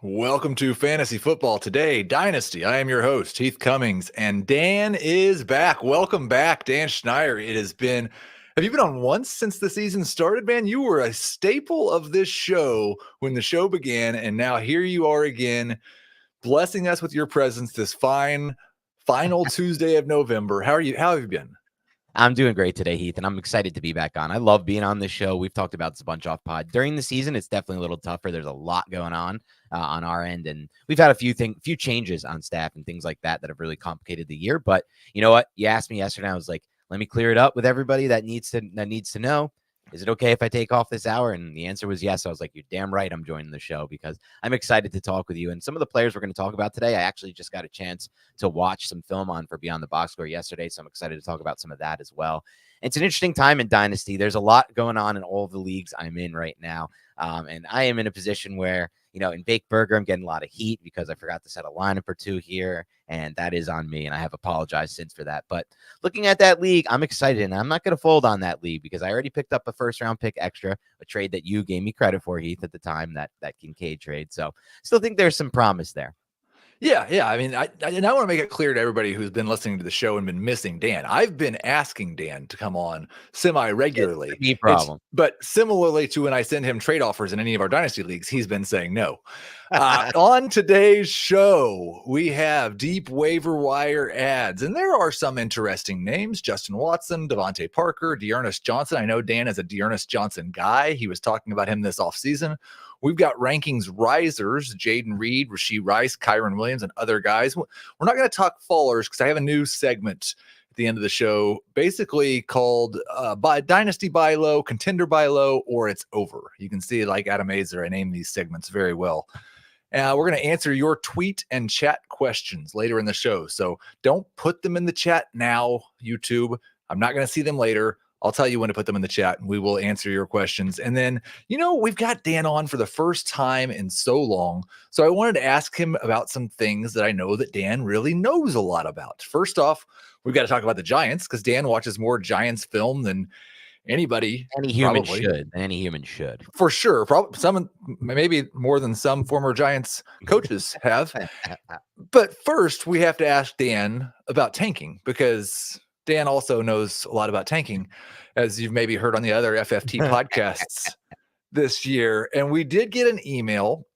Welcome to Fantasy Football Today, Dynasty. I am your host, Heath Cummings, and Dan is back. Welcome back, Dan Schneider. Have you been on once since the season started, man? You were a staple of this show when the show began, and now here you are again, blessing us with your presence this final Tuesday of November. How have you been? I'm doing great today, Heath, and I'm excited to be back on. I love being on this show. We've talked about this a bunch off pod. During the season, it's definitely a little tougher. There's a lot going on our end, and we've had a few changes on staff and things like that have really complicated the year. But you know what? You asked me yesterday. I was like, let me clear it up with everybody that needs to know. Is it okay if I take off this hour? And the answer was yes. I was like, you're damn right I'm joining the show because I'm excited to talk with you. And some of the players we're going to talk about today, I actually just got a chance to watch some film on for Beyond the Box Score yesterday. So I'm excited to talk about some of that as well. It's an interesting time in Dynasty. There's a lot going on in all of the leagues I'm in right now. And I am in a position where, in Bake Burger, I'm getting a lot of heat because I forgot to set a lineup or two here, and that is on me, and I have apologized since for that. But looking at that league, I'm excited, and I'm not going to fold on that league because I already picked up a first-round pick extra, a trade that you gave me credit for, Heath, at the time, that Kincaid trade. So still think there's some promise there. Yeah. I mean, I want to make it clear to everybody who's been listening to the show and been missing Dan. I've been asking Dan to come on semi-regularly. It's problem. But similarly to when I send him trade offers in any of our Dynasty leagues, he's been saying no. On today's show, we have deep waiver wire ads, and there are some interesting names: Justin Watson, Devontae Parker, Dearness Johnson. I know Dan is a Dearness Johnson guy. He was talking about him this offseason. We've got rankings risers: Jaden Reed, Rashee Rice, Kyron Williams, and other guys. We're not going to talk fallers because I have a new segment at the end of the show, basically called by Dynasty Buy Low, Contender Buy Low, or It's Over. You can see, like Adam Azer, I name these segments very well. We're going to answer your tweet and chat questions later in the show. So don't put them in the chat now, YouTube. I'm not going to see them later. I'll tell you when to put them in the chat, and we will answer your questions. And then, we've got Dan on for the first time in so long. So I wanted to ask him about some things that I know that Dan really knows a lot about. First off, we've got to talk about the Giants because Dan watches more Giants film than anybody. Any human should. For sure. Probably some, maybe more than some former Giants coaches have. But first, we have to ask Dan about tanking because Dan also knows a lot about tanking, as you've maybe heard on the other FFT podcasts this year. And we did get an email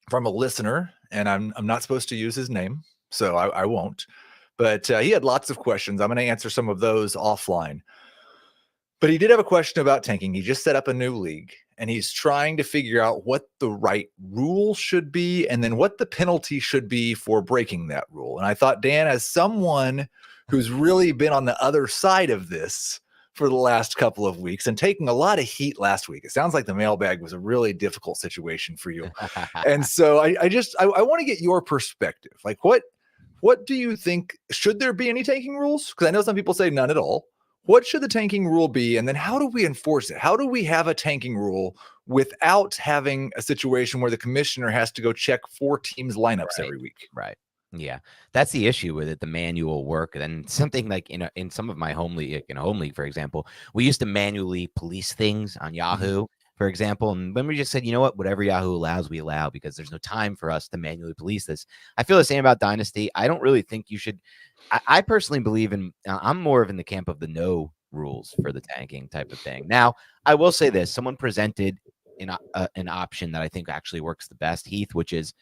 from a listener, and I'm not supposed to use his name, so I won't. But he had lots of questions. I'm going to answer some of those offline. But he did have a question about tanking. He just set up a new league, and he's trying to figure out what the right rule should be and then what the penalty should be for breaking that rule. And I thought, Dan, as someone who's really been on the other side of this for the last couple of weeks and taking a lot of heat last week. It sounds like the mailbag was a really difficult situation for you. And so I want to get your perspective. Like, what do you think? Should there be any tanking rules? Because I know some people say none at all. What should the tanking rule be? And then how do we enforce it? How do we have a tanking rule without having a situation where the commissioner has to go check 4 teams' lineups every week? Right. Yeah, that's the issue with it, the manual work. And something like in some of my home league, for example, we used to manually police things on Yahoo, for example. And then we just said, you know what, whatever Yahoo allows, we allow, because there's no time for us to manually police this. I feel the same about Dynasty. I don't really think you should. I personally believe I'm more of in the camp of the no rules for the tanking type of thing. Now, I will say this. Someone presented an option that I think actually works the best, Heath, which is,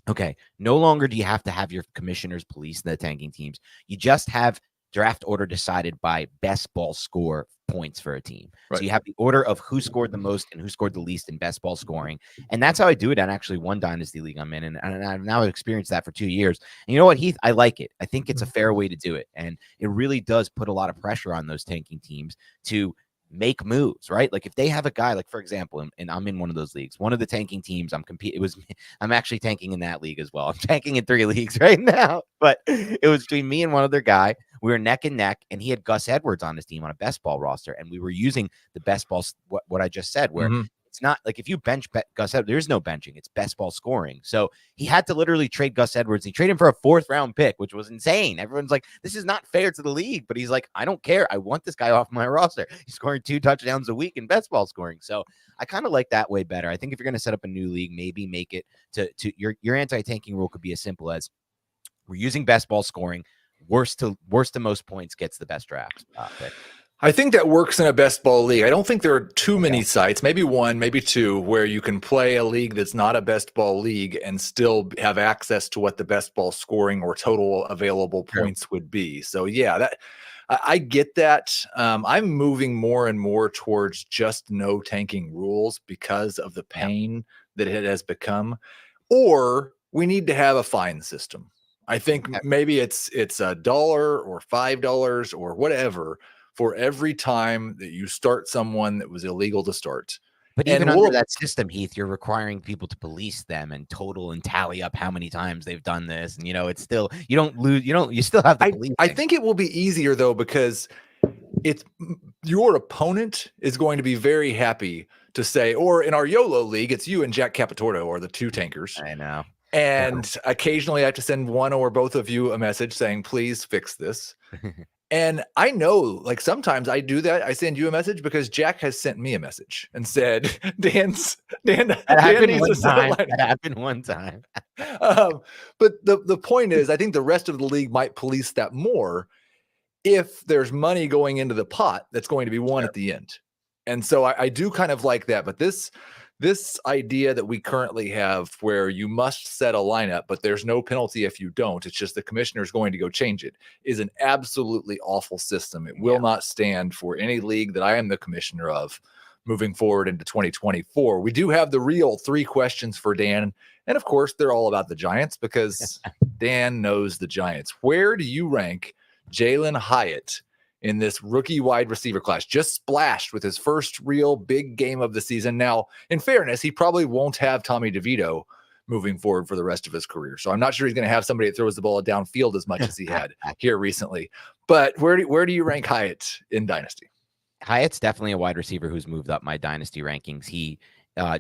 okay, no longer do you have to have your commissioners police the tanking teams. You just have draft order decided by best ball score points for a team. Right. So you have the order of who scored the most and who scored the least in best ball scoring. And that's how I do it on actually one Dynasty league I'm in. And I've now experienced that for 2 years. And you know what, Heath? I like it. I think it's a fair way to do it. And it really does put a lot of pressure on those tanking teams to make moves, right? Like if they have a guy, like for example, and I'm in one of those leagues, one of the tanking teams I'm actually tanking in that league as well. I'm tanking in 3 leagues right now, but it was between me and one other guy. We were neck and neck, and he had Gus Edwards on his team on a best ball roster, and we were using the best ball, what I just said, where It's not like if you bench Gus Edwards, there's no benching. It's best ball scoring. So he had to literally trade Gus Edwards. He traded him for a 4th round pick, which was insane. Everyone's like, this is not fair to the league. But he's like, I don't care. I want this guy off my roster. He's scoring 2 touchdowns a week in best ball scoring. So I kind of like that way better. I think if you're going to set up a new league, maybe make it to your anti-tanking rule could be as simple as we're using best ball scoring. Worst to most points gets the best draft pick. I think that works in a best ball league. I don't think there are too many sites, maybe 1, maybe 2, where you can play a league that's not a best ball league and still have access to what the best ball scoring or total available points would be. So yeah, that I get that. I'm moving more and more towards just no tanking rules because of the pain that it has become. Or we need to have a fine system. I think maybe it's $1 or $5 or whatever for every time that you start someone that was illegal to start. But even under that system, Heath, you're requiring people to police them and total and tally up how many times they've done this. And, it's still, you don't lose, you still have the police. I think it will be easier, though, because it's your opponent is going to be very happy to say, or in our YOLO league, it's you and Jack Capitorto are the 2 tankers. I know. And occasionally I have to send one or both of you a message saying, please fix this. And I know, like, sometimes I do that. I send you a message because Jack has sent me a message and said, Dan needs to set a line. That happened one time. But the point is, I think the rest of the league might police that more if there's money going into the pot that's going to be won at the end. And so I do kind of like that. But this idea that we currently have where you must set a lineup, but there's no penalty if you don't, it's just the commissioner is going to go change it, is an absolutely awful system. It will not stand for any league that I am the commissioner of moving forward into 2024. We do have the real 3 questions for Dan. And of course, they're all about the Giants because Dan knows the Giants. Where do you rank Jalin Hyatt in this rookie wide receiver class? Just splashed with his first real big game of the season. Now, in fairness, he probably won't have Tommy DeVito moving forward for the rest of his career. So I'm not sure he's going to have somebody that throws the ball downfield as much as he had here recently. But where do you rank Hyatt in Dynasty? Hyatt's definitely a wide receiver who's moved up my Dynasty rankings. He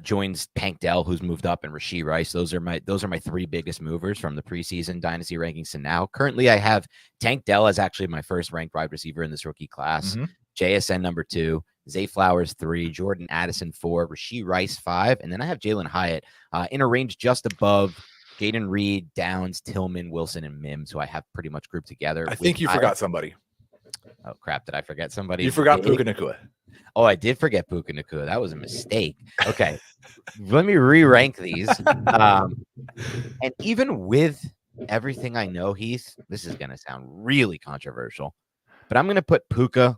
joins Tank Dell, who's moved up, and Rashee Rice. Those are my 3 biggest movers from the preseason Dynasty rankings to now. Currently, I have Tank Dell as actually my first ranked wide receiver in this rookie class. JSN number 2, Zay Flowers 3, Jordan Addison 4, Rashee Rice 5, and then I have Jalin Hyatt in a range just above Jaden Reed, Downs, Tillman, Wilson, and Mims, who I have pretty much grouped together. I think you forgot somebody. Oh crap! Did I forget somebody? You forgot Puka Nacua. Oh, I did forget Puka Nacua. That was a mistake. Okay, let me re-rank these. And even with everything I know, Heath, this is going to sound really controversial, but I'm going to put Puka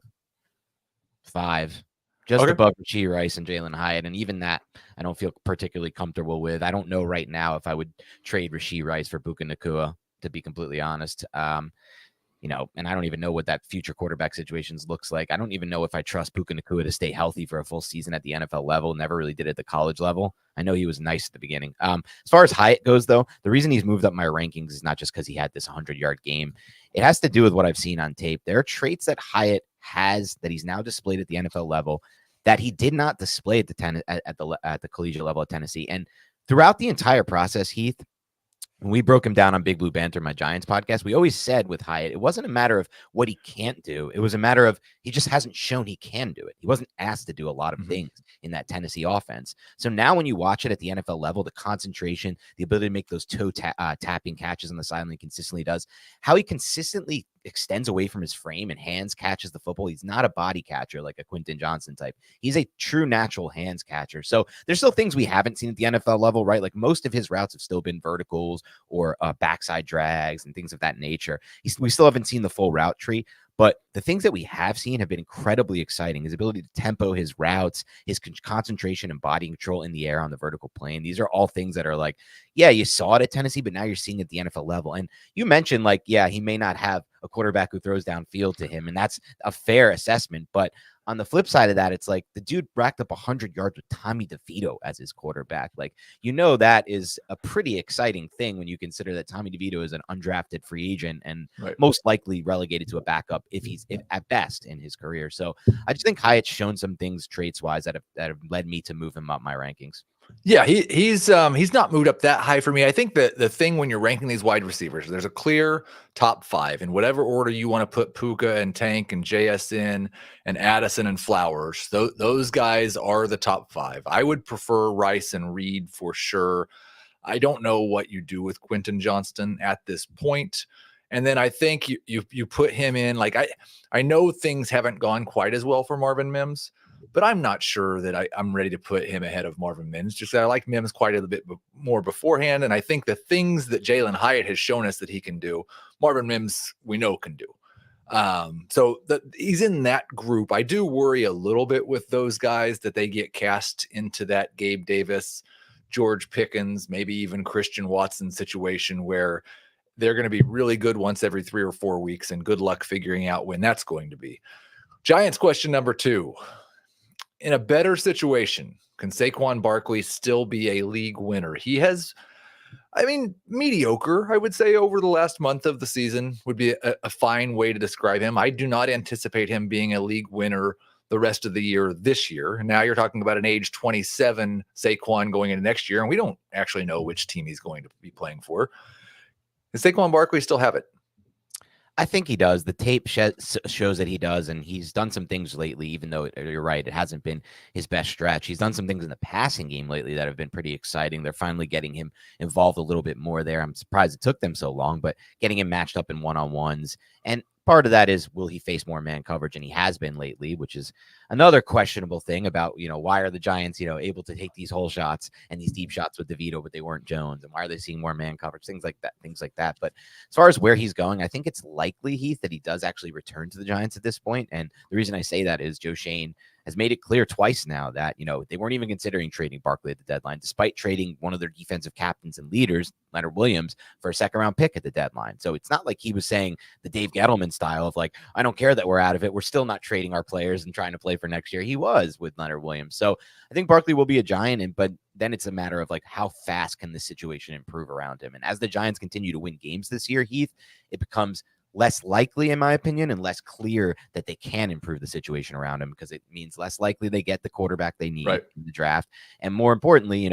5, just above Rashee Rice and Jalin Hyatt. And even that, I don't feel particularly comfortable with. I don't know right now if I would trade Rashee Rice for Puka Nacua, to be completely honest. And I don't even know what that future quarterback situations looks like. I don't even know if I trust Puka Nacua to stay healthy for a full season at the NFL level. Never really did at the college level. I know he was nice at the beginning. As far as Hyatt goes, though, the reason he's moved up my rankings is not just because he had this 100-yard game. It has to do with what I've seen on tape. There are traits that Hyatt has that he's now displayed at the NFL level that he did not display at the collegiate level at Tennessee. And throughout the entire process, Heath, when we broke him down on Big Blue Banter, my Giants podcast, we always said with Hyatt, it wasn't a matter of what he can't do. It was a matter of he just hasn't shown he can do it. He wasn't asked to do a lot of things in that Tennessee offense. So now when you watch it at the NFL level, the concentration, the ability to make those toe tapping catches on the sideline he consistently does, how he consistently extends away from his frame and hands catches the football. He's not a body catcher like a Quentin Johnson type. He's a true natural hands catcher. So there's still things we haven't seen at the NFL level, right? Like most of his routes have still been verticals or backside drags and things of that nature. We still haven't seen the full route tree, but the things that we have seen have been incredibly exciting. His ability to tempo his routes, his concentration and body control in the air on the vertical plane. These are all things that are like, yeah, you saw it at Tennessee, but now you're seeing it at the NFL level. And you mentioned like, yeah, he may not have a quarterback who throws downfield to him, and that's a fair assessment. But on the flip side of that, it's like the dude racked up 100 yards with Tommy DeVito as his quarterback. Like, that is a pretty exciting thing when you consider that Tommy DeVito is an undrafted free agent and most likely relegated to a backup if at best in his career. So I just think Hyatt's shown some things traits wise that have led me to move him up my rankings. Yeah, he's not moved up that high for me. I think that the thing when you're ranking these wide receivers, there's a clear top 5 in whatever order you want to put Puka and Tank and JSN and Addison and Flowers. Those guys are the top 5. I would prefer Rice and Reed for sure. I don't know what you do with Quentin Johnston at this point. And then I think you put him in, like, I know things haven't gone quite as well for Marvin Mims, but I'm not sure that I'm ready to put him ahead of Marvin Mims. Just that I like Mims quite a bit more beforehand. And I think the things that Jalin Hyatt has shown us that he can do, Marvin Mims, we know can do. So he's in that group. I do worry a little bit with those guys that they get cast into that Gabe Davis, George Pickens, maybe even Christian Watson situation where they're going to be really good once every 3 or 4 weeks, and good luck figuring out when that's going to be. Giants question number 2. In a better situation, can Saquon Barkley still be a league winner? He has, mediocre, I would say, over the last month of the season would be a fine way to describe him. I do not anticipate him being a league winner the rest of the year this year. Now you're talking about an age 27 Saquon going into next year, and we don't actually know which team he's going to be playing for. Does Saquon Barkley still have it? I think he does. The tape shows that he does, and he's done some things lately, even though you're right, it hasn't been his best stretch. He's done some things in the passing game lately that have been pretty exciting. They're finally getting him involved a little bit more there. I'm surprised it took them so long, but getting him matched up in one-on-ones. And part of that is, will he face more man coverage? And he has been lately, which is another questionable thing about, why are the Giants, able to take these hole shots and these deep shots with DeVito, but they weren't Jones? And why are they seeing more man coverage? Things like that. But as far as where he's going, I think it's likely, Heath, that he does actually return to the Giants at this point. And the reason I say that is Joe Schoen has made it clear twice now that, they weren't even considering trading Barkley at the deadline, despite trading one of their defensive captains and leaders, Leonard Williams, for a second-round pick at the deadline. So it's not like he was saying the Dave Gettleman style of like, I don't care that we're out of it, we're still not trading our players and trying to play for next year. He was with Leonard Williams. So I think Barkley will be a Giant, but then it's a matter of like, how fast can the situation improve around him? And as the Giants continue to win games this year, Heath, it becomes less likely, in my opinion, and less clear that they can improve the situation around him, because it means less likely they get the quarterback they need in the draft. And more importantly,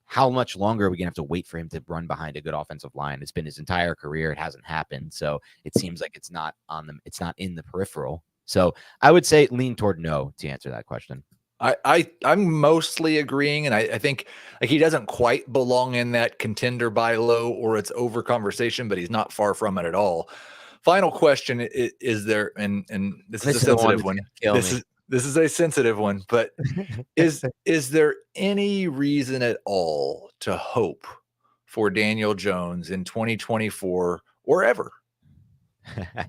how much longer are we going to have to wait for him to run behind a good offensive line? It's been his entire career. It hasn't happened. So it seems like it's not on them. It's not in the peripheral. So I would say lean toward no to answer that question. I'm mostly agreeing, and I think like he doesn't quite belong in that contender buy low or it's over conversation, but he's not far from it at all. Final question is there, and this is a sensitive one. This is a sensitive one, but is there any reason at all to hope for Daniel Jones in 2024 or ever?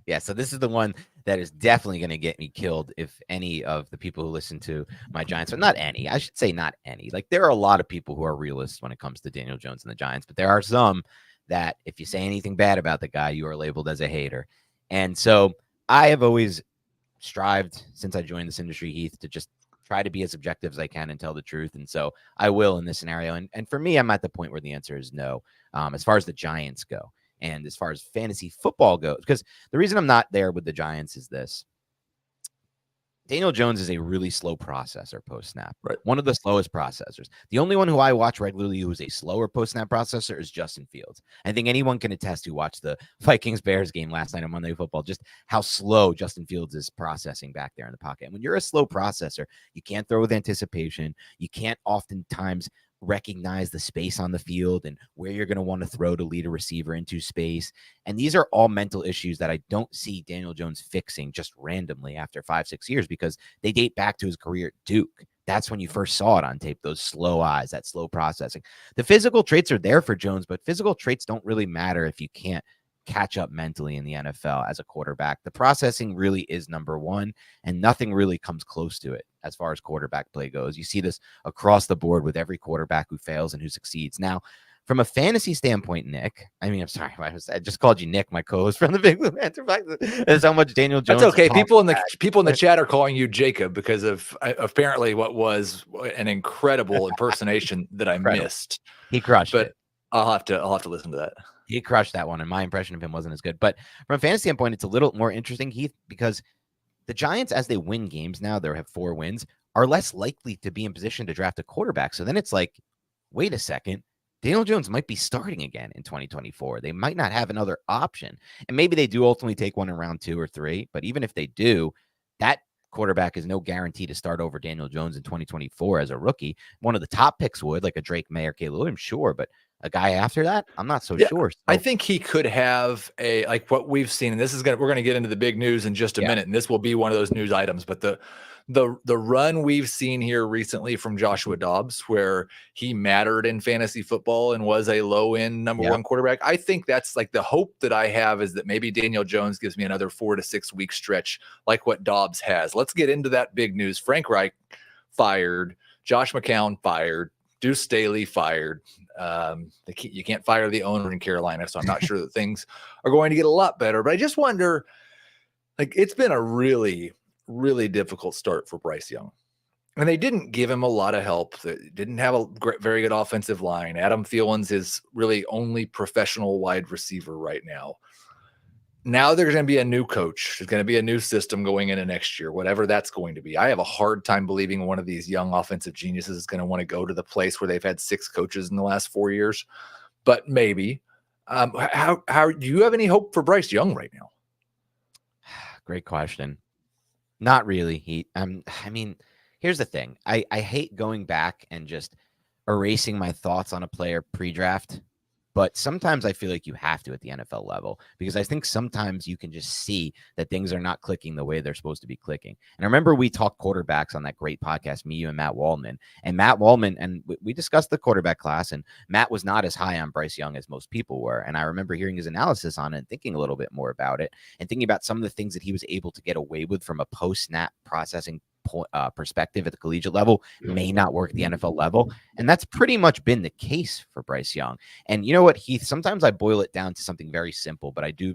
Yeah, so this is the one that is definitely going to get me killed if any of the people who listen to my Giants, or not any, I should say not any. Like, there are a lot of people who are realists when it comes to Daniel Jones and the Giants, but there are some that if you say anything bad about the guy, you are labeled as a hater. And so I have always strived since I joined this industry, Heath, to just try to be as objective as I can and tell the truth. And so I will in this scenario. And for me, I'm at the point where the answer is no, as far as the Giants go. And as far as fantasy football goes, because the reason I'm not there with the Giants is this. Daniel Jones is a really slow processor post-snap. Right. One of the slowest processors. The only one who I watch regularly who is a slower post-snap processor is Justin Fields. I think anyone can attest who watched the Vikings-Bears game last night on Monday Night Football, just how slow Justin Fields is processing back there in the pocket. And when you're a slow processor, you can't throw with anticipation. You can't oftentimes recognize the space on the field and where you're going to want to throw to lead a receiver into space. And these are all mental issues that I don't see Daniel Jones fixing just randomly after 5-6 years, because they date back to his career at Duke. That's when you first saw it on tape, those slow eyes, that slow processing. The physical traits are there for Jones, but physical traits don't really matter if you can't catch up mentally in the NFL as a quarterback. The processing really is number one, and nothing really comes close to it as far as quarterback play goes. You see this across the board with every quarterback who fails and who succeeds. Now, From a fantasy standpoint, Nick, I mean, I'm sorry, I just called you Nick, my co-host from the Big Blue Panther. That's how much Daniel Jones. That's okay. People in the chat are calling you Jacob because of apparently what was an incredible impersonation that I missed. He crushed it. I'll have to listen to that. He crushed that one, and my impression of him wasn't as good. But from a fantasy standpoint, it's a little more interesting, Heath, because the Giants, as they win games now, they have 4 wins, are less likely to be in position to draft a quarterback. So then it's like, wait a second. Daniel Jones might be starting again in 2024. They might not have another option. And maybe they do ultimately take one in round 2 or 3. But even if they do, that quarterback is no guarantee to start over Daniel Jones in 2024 as a rookie. One of the top picks would, like a Drake May or Caleb Williams, sure. But a guy after that, I'm not so sure. So, I think he could have like what we've seen. And we're going to get into the big news in just a minute. And this will be one of those news items. But the run we've seen here recently from Joshua Dobbs, where he mattered in fantasy football and was a low-end number 1 quarterback, I think that's like the hope that I have, is that maybe Daniel Jones gives me another 4 to 6 week stretch like what Dobbs has. Let's get into that big news. Frank Reich fired, Josh McCown fired, Deuce Staley fired. You can't fire the owner in Carolina, so I'm not sure that things are going to get a lot better. But I just wonder, like, it's been a really difficult start for Bryce Young. And they didn't give him a lot of help. They didn't have a very good offensive line. Adam Thielen's his really only professional wide receiver right now. Now there's going to be a new coach. There's going to be a new system going into next year, whatever that's going to be. I have a hard time believing one of these young offensive geniuses is going to want to go to the place where they've had 6 coaches in the last 4 years, but maybe. How do you have any hope for Bryce Young right now? Great question. Not really. I mean, here's the thing. I hate going back and just erasing my thoughts on a player pre-draft, but sometimes I feel like you have to at the NFL level, because I think sometimes you can just see that things are not clicking the way they're supposed to be clicking. And I remember we talked quarterbacks on that great podcast, me, you, and Matt Waldman. And we discussed the quarterback class, and Matt was not as high on Bryce Young as most people were. And I remember hearing his analysis on it and thinking a little bit more about it and thinking about some of the things that he was able to get away with from a post-snap processing perspective at the collegiate level may not work at the NFL level. And that's pretty much been the case for Bryce Young. And you know what, Heath, sometimes I boil it down to something very simple, but I do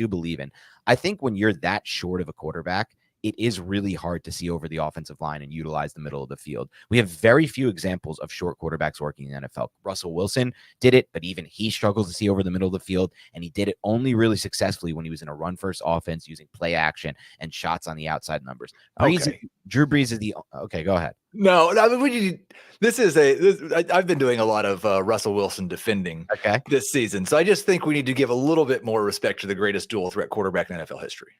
believe in, I think when you're that short of a quarterback, it is really hard to see over the offensive line and utilize the middle of the field. We have very few examples of short quarterbacks working in the NFL. Russell Wilson did it, but even he struggles to see over the middle of the field, and he did it only really successfully when he was in a run-first offense using play action and shots on the outside numbers. Drew Brees is the okay. Go ahead. No, I mean, I've been doing a lot of Russell Wilson defending this season, so I just think we need to give a little bit more respect to the greatest dual threat quarterback in NFL history.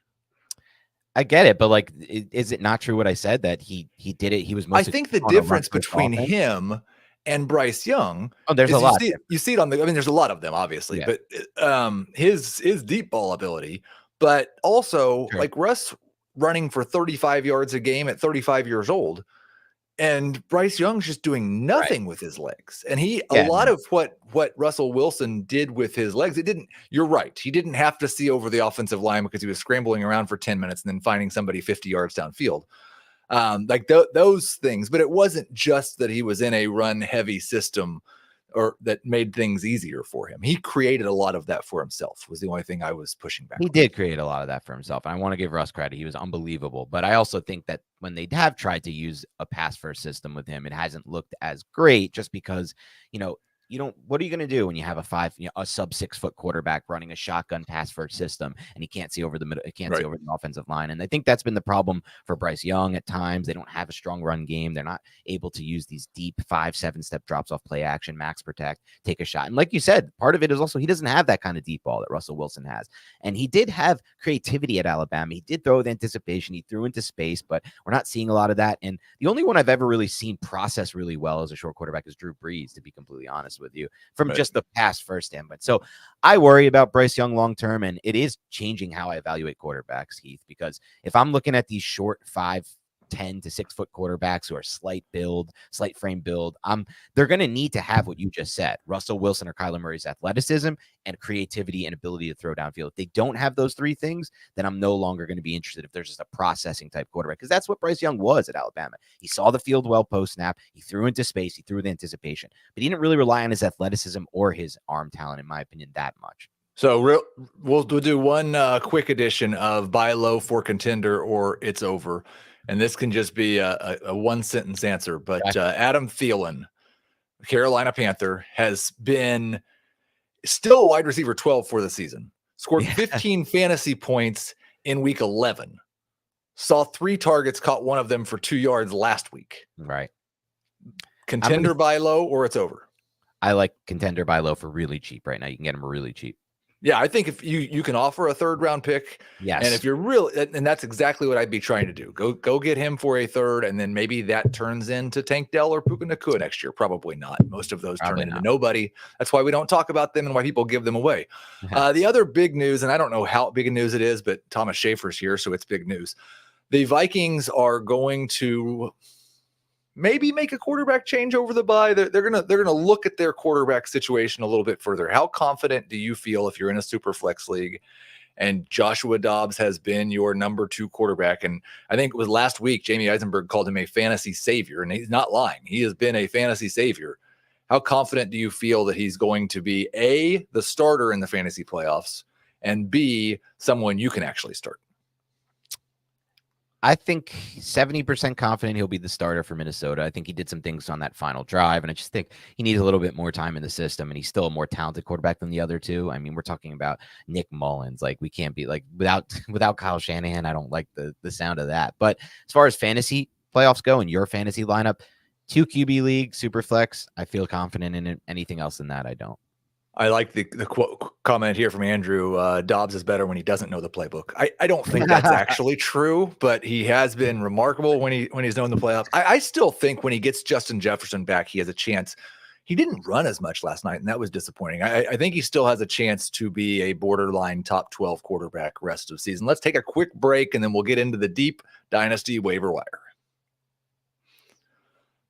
I get it, but like, is it not true what I said, that he did it? He was. I think the difference between him and Bryce Young. Oh, there's a lot. You see it on the. I mean, there's a lot of them, obviously, but his deep ball ability, but also like Russ running for 35 yards a game at 35 years old. And Bryce Young's just doing nothing with his legs. And a lot of what Russell Wilson did with his legs, you're right. He didn't have to see over the offensive line because he was scrambling around for 10 minutes and then finding somebody 50 yards downfield. Those things, but it wasn't just that he was in a run heavy system or that made things easier for him. He created a lot of that for himself, was the only thing I was pushing back. He did create a lot of that for himself. And I want to give Russ credit. He was unbelievable. But I also think that when they have tried to use a pass first system with him, it hasn't looked as great, just because, what are you going to do when you have a sub 6 foot quarterback running a shotgun pass first system and he can't see over the middle, see over the offensive line? And I think that's been the problem for Bryce Young at times. They don't have a strong run game. They're not able to use these deep 5-7 step drops off play action, max protect, take a shot. And like you said, part of it is also he doesn't have that kind of deep ball that Russell Wilson has. And he did have creativity at Alabama. He did throw with anticipation. He threw into space, but we're not seeing a lot of that. And the only one I've ever really seen process really well as a short quarterback is Drew Brees, to be completely honest with you, from just the pass first standpoint. So I worry about Bryce Young long term, and it is changing how I evaluate quarterbacks, Heath, because if I'm looking at these short 5 4'10" to 6 foot quarterbacks who are slight frame build. They're going to need to have what you just said, Russell Wilson or Kyler Murray's athleticism and creativity and ability to throw downfield. If they don't have those three things, then I'm no longer going to be interested if there's just a processing type quarterback, because that's what Bryce Young was at Alabama. He saw the field well post snap. He threw into space. He threw with anticipation, but he didn't really rely on his athleticism or his arm talent, in my opinion, that much. So we'll do one quick edition of buy low for contender or it's over. And this can just be a one sentence answer. But Adam Thielen, Carolina Panther, has been still a wide receiver 12 for the season. Scored 15 fantasy points in week 11. Saw 3 targets, caught one of them for 2 yards last week. Right. Contender buy low or it's over. I like contender buy low for really cheap right now. You can get him really cheap. Yeah, I think if you can offer a 3rd round pick, yes, and if you're and that's exactly what I'd be trying to do. Go get him for a 3rd, and then maybe that turns into Tank Dell or Puka Nacua next year. Probably not. Most of those turn into nobody. That's why we don't talk about them and why people give them away. The other big news, and I don't know how big a news it is, but Thomas Schaefer's here, so it's big news. The Vikings are going to maybe make a quarterback change over the bye. They're gonna look at their quarterback situation a little bit further. How confident do you feel if you're in a super flex league and Joshua Dobbs has been your number 2 quarterback? And I think it was last week, Jamie Eisenberg called him a fantasy savior, and he's not lying. He has been a fantasy savior. How confident do you feel that he's going to be A, the starter in the fantasy playoffs, and B, someone you can actually start? I think 70% confident he'll be the starter for Minnesota. I think he did some things on that final drive, and I just think he needs a little bit more time in the system, and he's still a more talented quarterback than the other two. I mean, we're talking about Nick Mullins. Like, we can't be like without Kyle Shanahan. I don't like the sound of that. But as far as fantasy playoffs go and your fantasy lineup, 2 QB league, super flex, I feel confident in it. Anything else than that, I don't. I like the comment here from Andrew. Dobbs is better when he doesn't know the playbook. I don't think that's actually true, but he has been remarkable when he's known the playoffs. I still think when he gets Justin Jefferson back, he has a chance. He didn't run as much last night, and that was disappointing. I think he still has a chance to be a borderline top 12 quarterback rest of the season. Let's take a quick break, and then we'll get into the deep Dynasty waiver wire.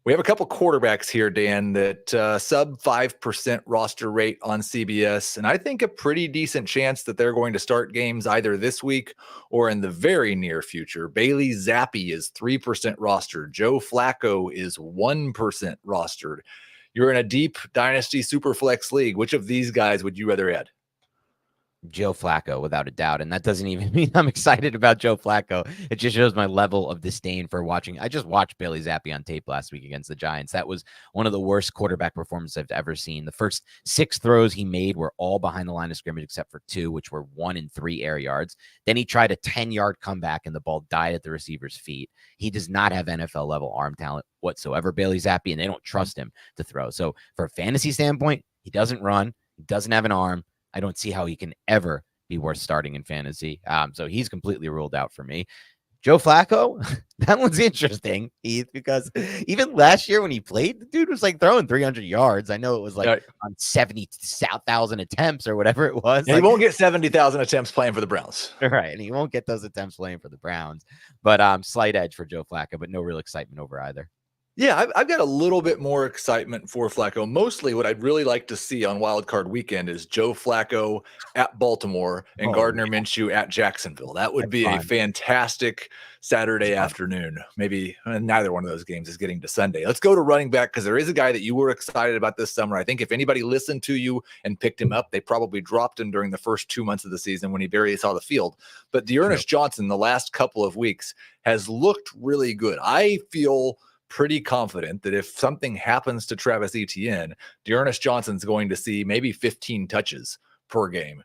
We have a couple quarterbacks here, Dan, that sub 5% roster rate on CBS, and I think a pretty decent chance that they're going to start games either this week or in the very near future. Bailey Zappi is 3% rostered. Joe Flacco is 1% rostered. You're in a deep Dynasty Superflex league. Which of these guys would you rather add? Joe Flacco, without a doubt. And that doesn't even mean I'm excited about Joe Flacco. It just shows my level of disdain for watching. I just watched Bailey Zappi on tape last week against the Giants. That was one of the worst quarterback performances I've ever seen. The first 6 throws he made were all behind the line of scrimmage, except for 2, which were 1 and 3 air yards. Then he tried a 10-yard comeback and the ball died at the receiver's feet. He does not have NFL level arm talent whatsoever, Bailey Zappi, and they don't trust him to throw. So for a fantasy standpoint, he doesn't run. He doesn't have an arm. I don't see how he can ever be worth starting in fantasy. So he's completely ruled out for me. Joe Flacco, that one's interesting, Heath, because even last year when he played, the dude was like throwing 300 yards. I know it was like on 70,000 attempts or whatever it was. He won't get 70,000 attempts playing for the Browns. Right, and he won't get those attempts playing for the Browns. But slight edge for Joe Flacco, but no real excitement over either. Yeah, I've got a little bit more excitement for Flacco. Mostly what I'd really like to see on Wild Card Weekend is Joe Flacco at Baltimore and Gardner Minshew at Jacksonville. That would be a fantastic Saturday afternoon. Maybe neither one of those games is getting to Sunday. Let's go to running back, because there is a guy that you were excited about this summer. I think if anybody listened to you and picked him up, they probably dropped him during the first 2 months of the season when he barely saw the field. But Dearness Johnson, the last couple of weeks, has looked really good. I feel pretty confident that if something happens to Travis Etienne, Dearness Johnson's going to see maybe 15 touches per game.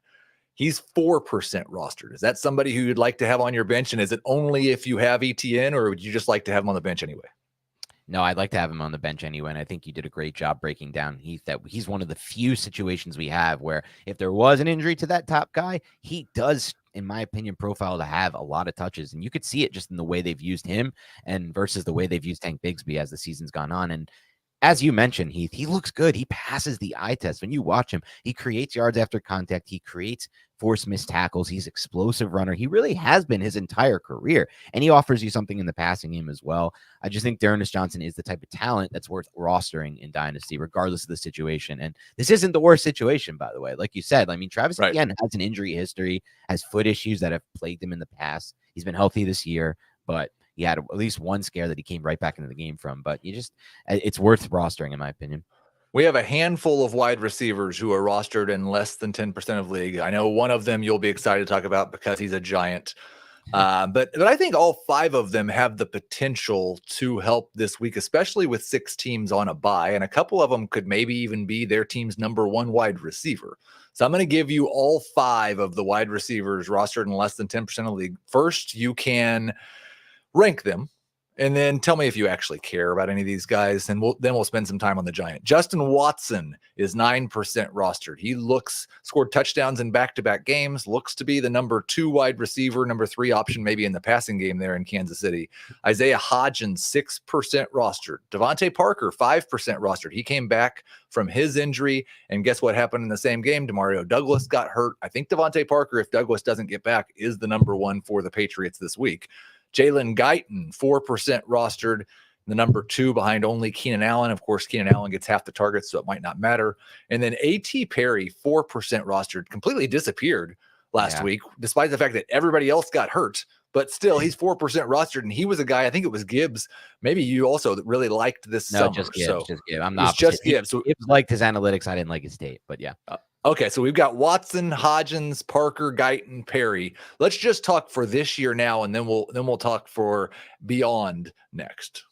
He's 4% rostered. Is that somebody who you'd like to have on your bench? And is it only if you have Etienne, or would you just like to have him on the bench anyway? No, I'd like to have him on the bench anyway, and I think you did a great job breaking down, Heath, that he's one of the few situations we have where if there was an injury to that top guy, he does, in my opinion, profile to have a lot of touches, and you could see it just in the way they've used him and versus the way they've used Tank Bigsby as the season's gone on. And as you mentioned, Heath, he looks good. He passes the eye test. When you watch him, he creates yards after contact. He creates forced missed tackles. He's explosive runner. He really has been his entire career, and he offers you something in the passing game as well. I just think D'Ernest Johnson is the type of talent that's worth rostering in Dynasty, regardless of the situation. And this isn't the worst situation, by the way. Like you said, I mean, Travis Etienne has an injury history, has foot issues that have plagued him in the past. He's been healthy this year, but he had at least one scare that he came right back into the game from. But it's worth rostering, in my opinion. We have a handful of wide receivers who are rostered in less than 10% of league. I know one of them you'll be excited to talk about because he's a giant. But I think all 5 of them have the potential to help this week, especially with 6 teams on a bye. And a couple of them could maybe even be their team's number 1 wide receiver. So I'm going to give you all 5 of the wide receivers rostered in less than 10% of the league. First, you can rank them, and then tell me if you actually care about any of these guys, and we'll spend some time on the giant. Justin Watson is 9% rostered. He scored touchdowns in back-to-back games, looks to be the number 2 wide receiver, number 3 option maybe in the passing game there in Kansas City. Isaiah Hodgins, 6% rostered. Devontae Parker, 5% rostered. He came back from his injury, and guess what happened in the same game? Demario Douglas got hurt. I think Devontae Parker, if Douglas doesn't get back, is the number 1 for the Patriots this week. Jalin Guyton, 4% rostered, the number 2 behind only Keenan Allen. Of course, Keenan Allen gets half the targets, so it might not matter. And then A.T. Perry, 4% rostered, completely disappeared last week, despite the fact that everybody else got hurt. But still, he's 4% rostered, and he was a guy, I think it was Gibbs, maybe you also, that really liked this summer. Just Gibbs. I'm not. Just Gibbs. So Gibbs liked his analytics. I didn't like his tape, but yeah. Okay, so we've got Watson, Hodgins, Parker, Guyton, Perry. Let's just talk for this year now, and then we'll talk for beyond next.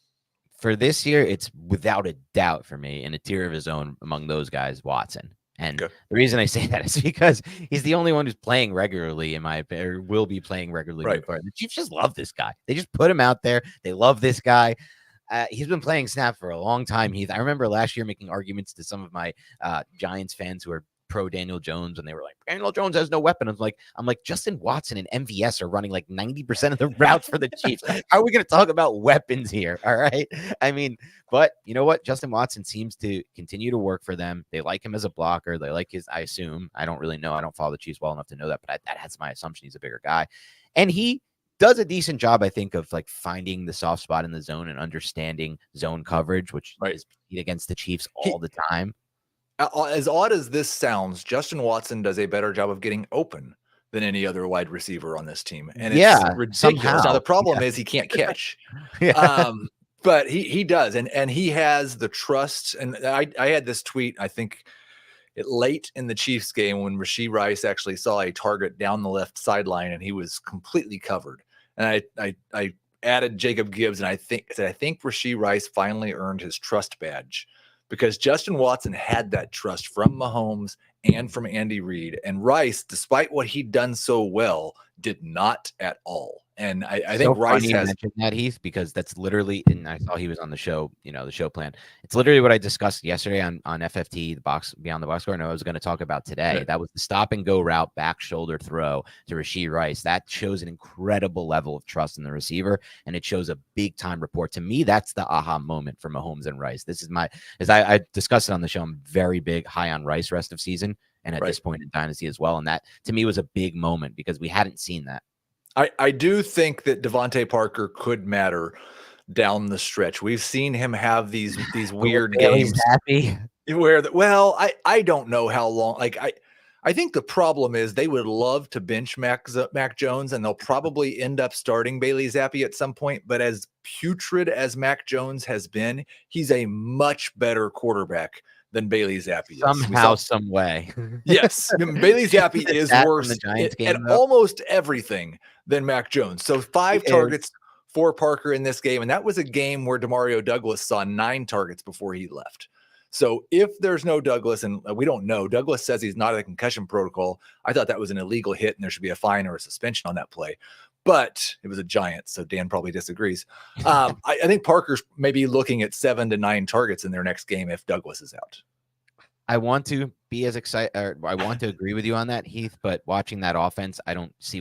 For this year, it's without a doubt for me in a tier of his own among those guys, Watson. And the reason I say that is because he's the only one who's playing regularly, in my opinion, or will be playing regularly. Right. The Chiefs just love this guy. They just put him out there. They love this guy. He's been playing snap for a long time, Heath. I remember last year making arguments to some of my Giants fans who are pro Daniel Jones, and they were like, Daniel Jones has no weapon. I'm like, Justin Watson and MVS are running like 90% of the routes for the Chiefs. How are we going to talk about weapons here? All right. I mean, but you know what? Justin Watson seems to continue to work for them. They like him as a blocker. They like I assume, I don't really know. I don't follow the Chiefs well enough to know that, but that's my assumption. He's a bigger guy. And he does a decent job, I think, of like finding the soft spot in the zone and understanding zone coverage, which is against the Chiefs all the time. As odd as this sounds, Justin Watson does a better job of getting open than any other wide receiver on this team. And it's ridiculous. Somehow. Now, the problem is he can't catch. But he does. And he has the trust. And I had this tweet, I think, late in the Chiefs game when Rashee Rice actually saw a target down the left sideline and he was completely covered. And I added Jacob Gibbs, and I think Rashee Rice finally earned his trust badge, because Justin Watson had that trust from Mahomes and from Andy Reid. And Rice, despite what he'd done so well, did not at all. And I think Rice has mentioned that, Heath, because that's literally, and I saw he was on the show, the show plan. It's literally what I discussed yesterday on FFT, the box beyond the box score. And I was going to talk about today. That was the stop and go route, back shoulder throw to Rashee Rice. That shows an incredible level of trust in the receiver, and it shows a big time report. To me, that's the aha moment for Mahomes and Rice. This is as I discussed it on the show, I'm very big high on Rice rest of season, and at this point in Dynasty as well. And that to me was a big moment because we hadn't seen that. I do think that Devontae Parker could matter down the stretch. We've seen him have these weird games where I don't know how long. Like I think the problem is they would love to bench Mac Jones, and they'll probably end up starting Bailey Zappi at some point. But as putrid as Mac Jones has been, he's a much better quarterback than Bailey Zappi. Somehow, some way. Yes. Bailey Zappi is worse at almost everything than Mac Jones. So 5 targets for Parker in this game. And that was a game where Demario Douglas saw 9 targets before he left. So if there's no Douglas, and we don't know, Douglas says he's not in a concussion protocol. I thought that was an illegal hit and there should be a fine or a suspension on that play. But it was a giant, so Dan probably disagrees. I think Parker's maybe looking at 7 to 9 targets in their next game if Douglas is out. I want to be as excited, or I want to agree with you on that, Heath, but watching that offense, I don't see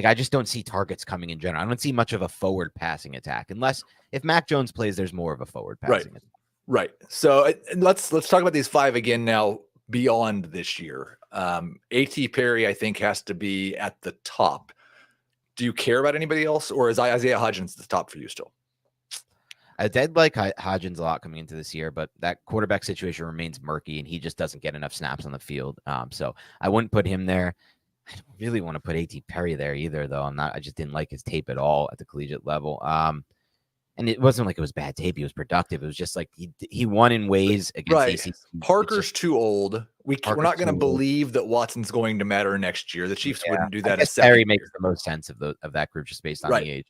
I just don't see targets coming in general. I don't see much of a forward passing attack, unless if Mac Jones plays, there's more of a forward passing attack. Right. So let's talk about these 5 again now beyond this year. A.T. Perry, I think, has to be at the top. Do you care about anybody else, or is Isaiah Hodgins the top for you still? I did like Hodgins a lot coming into this year, but that quarterback situation remains murky, and he just doesn't get enough snaps on the field. So I wouldn't put him there. I don't really want to put A.T. Perry there either, though. I just didn't like his tape at all at the collegiate level. And it wasn't like it was bad tape. He was productive. It was just like he won in ways against ACC. Parker's too old. We're not going to believe that Watson's going to matter next year. The Chiefs wouldn't do that. Perry makes the most sense of that group just based on the age.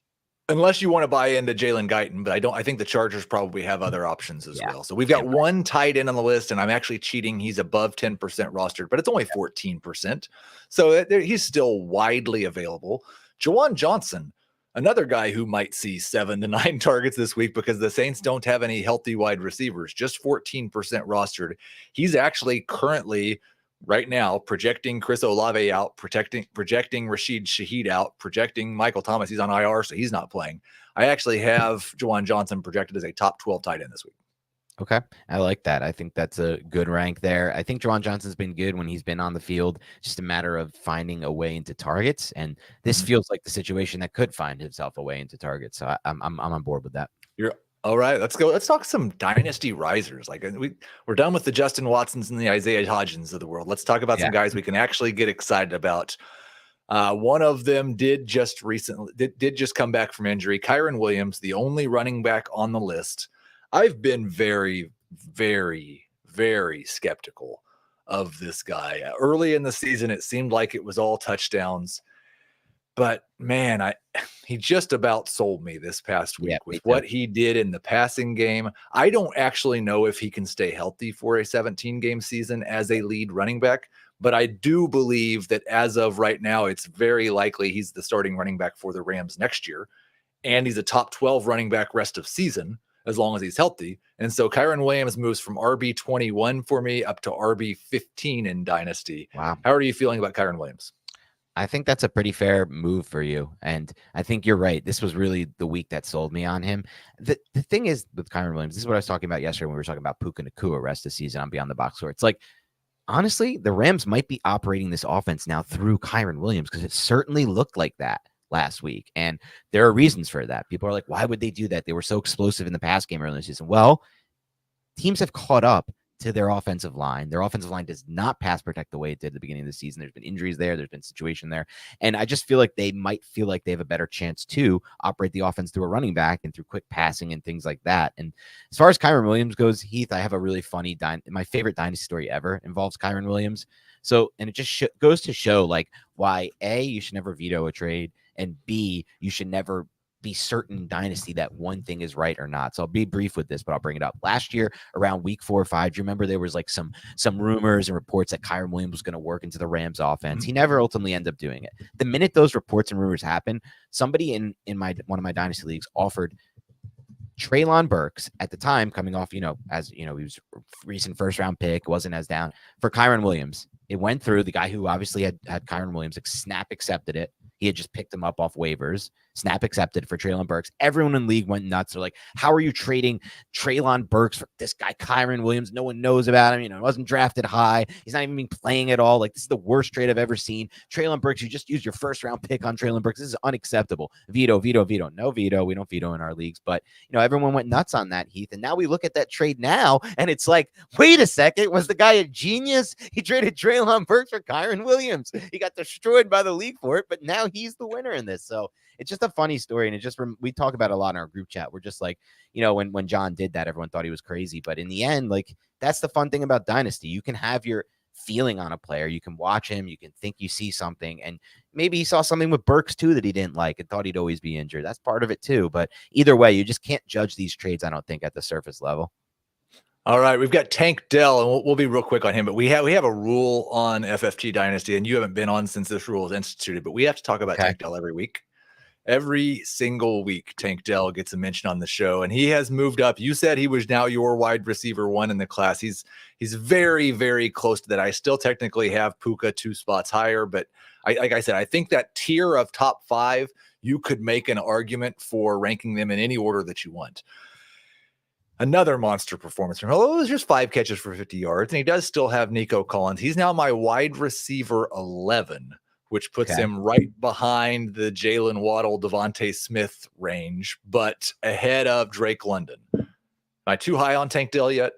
Unless you want to buy into Jalin Guyton, but I think the Chargers probably have other options as well. So we've got one tight end on the list, and I'm actually cheating. He's above 10% rostered, but it's only 14%. So he's still widely available. Juwan Johnson, another guy who might see 7 to 9 targets this week because the Saints don't have any healthy wide receivers, just 14% rostered. He's actually currently right now projecting Chris Olave out, projecting Rashid Shaheed out, projecting Michael Thomas. He's on IR, so he's not playing. I actually have Juwan Johnson projected as a top 12 tight end this week. Okay. I like that. I think that's a good rank there. I think Juwan Johnson's been good when he's been on the field, just a matter of finding a way into targets. And this feels like the situation that could find himself a way into targets. So I'm on board with that. You're all right. Let's go. Let's talk some dynasty risers. Like we're done with the Justin Watsons and the Isaiah Hodgins of the world. Let's talk about some guys we can actually get excited about. One of them did just come back from injury. Kyren Williams, the only running back on the list. I've been very, very, very skeptical of this guy. Early in the season, it seemed like it was all touchdowns. But man, he just about sold me this past week with what he did in the passing game. I don't actually know if he can stay healthy for a 17-game season as a lead running back, but I do believe that as of right now, it's very likely he's the starting running back for the Rams next year. And he's a top 12 running back rest of season as long as he's healthy. And so Kyren Williams moves from RB21 for me up to RB15 in Dynasty. Wow. How are you feeling about Kyren Williams? I think that's a pretty fair move for you. And I think you're right. This was really the week that sold me on him. The thing is with Kyren Williams, this is what I was talking about yesterday when we were talking about Puka Nacua rest of the season on Beyond the Box Score. It's like, honestly, the Rams might be operating this offense now through Kyren Williams because it certainly looked like that last week. And there are reasons for that. People are like, why would they do that? They were so explosive in the pass game early in the season. Well, teams have caught up to their offensive line. Their offensive line does not pass protect the way it did at the beginning of the season. There's been injuries there. There's been situation there. And I just feel like they might feel like they have a better chance to operate the offense through a running back and through quick passing and things like that. And as far as Kyren Williams goes, Heath, I have a really funny, my favorite dynasty story ever involves Kyren Williams. So, and it just goes to show like why A, you should never veto a trade, and B, you should never be certain in Dynasty that one thing is right or not. So I'll be brief with this, but I'll bring it up. Last year, around week 4 or 5, do you remember there was like some rumors and reports that Kyren Williams was going to work into the Rams offense? He never ultimately ended up doing it. The minute those reports and rumors happened, somebody in one of my Dynasty leagues offered Treylon Burks at the time, coming off, as he was a recent first round pick, wasn't as down, for Kyren Williams. It went through. The guy who obviously had Kyren Williams, snap accepted it. He had just picked him up off waivers. Snap accepted for Treylon Burks. Everyone in the league went nuts. They're like, how are you trading Treylon Burks for this guy, Kyren Williams? No one knows about him. He wasn't drafted high. He's not even playing at all. Like, this is the worst trade I've ever seen. Treylon Burks, you just used your first round pick on Treylon Burks. This is unacceptable. Veto. No veto. We don't veto in our leagues. But, everyone went nuts on that, Heath. And now we look at that trade now, and it's like, wait a second. Was the guy a genius? He traded Treylon Burks for Kyren Williams. He got destroyed by the league for it, but now he's the winner in this. So it's just a funny story. And we talk about it a lot in our group chat. We're just like, when John did that, everyone thought he was crazy. But in the end, like, that's the fun thing about Dynasty. You can have your feeling on a player. You can watch him. You can think you see something. And maybe he saw something with Burks too that he didn't like and thought he'd always be injured. That's part of it too. But either way, you just can't judge these trades, I don't think, at the surface level. All right, we've got Tank Dell, and we'll be real quick on him. But we have a rule on FFT Dynasty, and you haven't been on since this rule was instituted. But we have to talk about Tank Dell every week. Every single week, Tank Dell gets a mention on the show, and he has moved up. You said he was now your wide receiver 1 in the class. He's very, very close to that. I still technically have Puka 2 spots higher, but like I said, I think that tier of top 5, you could make an argument for ranking them in any order that you want. Another monster performance from him. Oh, it was just 5 catches for 50 yards, and he does still have Nico Collins. He's now my wide receiver 11, which puts him right behind the Jalin Waddle, Devontae Smith range, but ahead of Drake London. Am I too high on Tank Dell yet?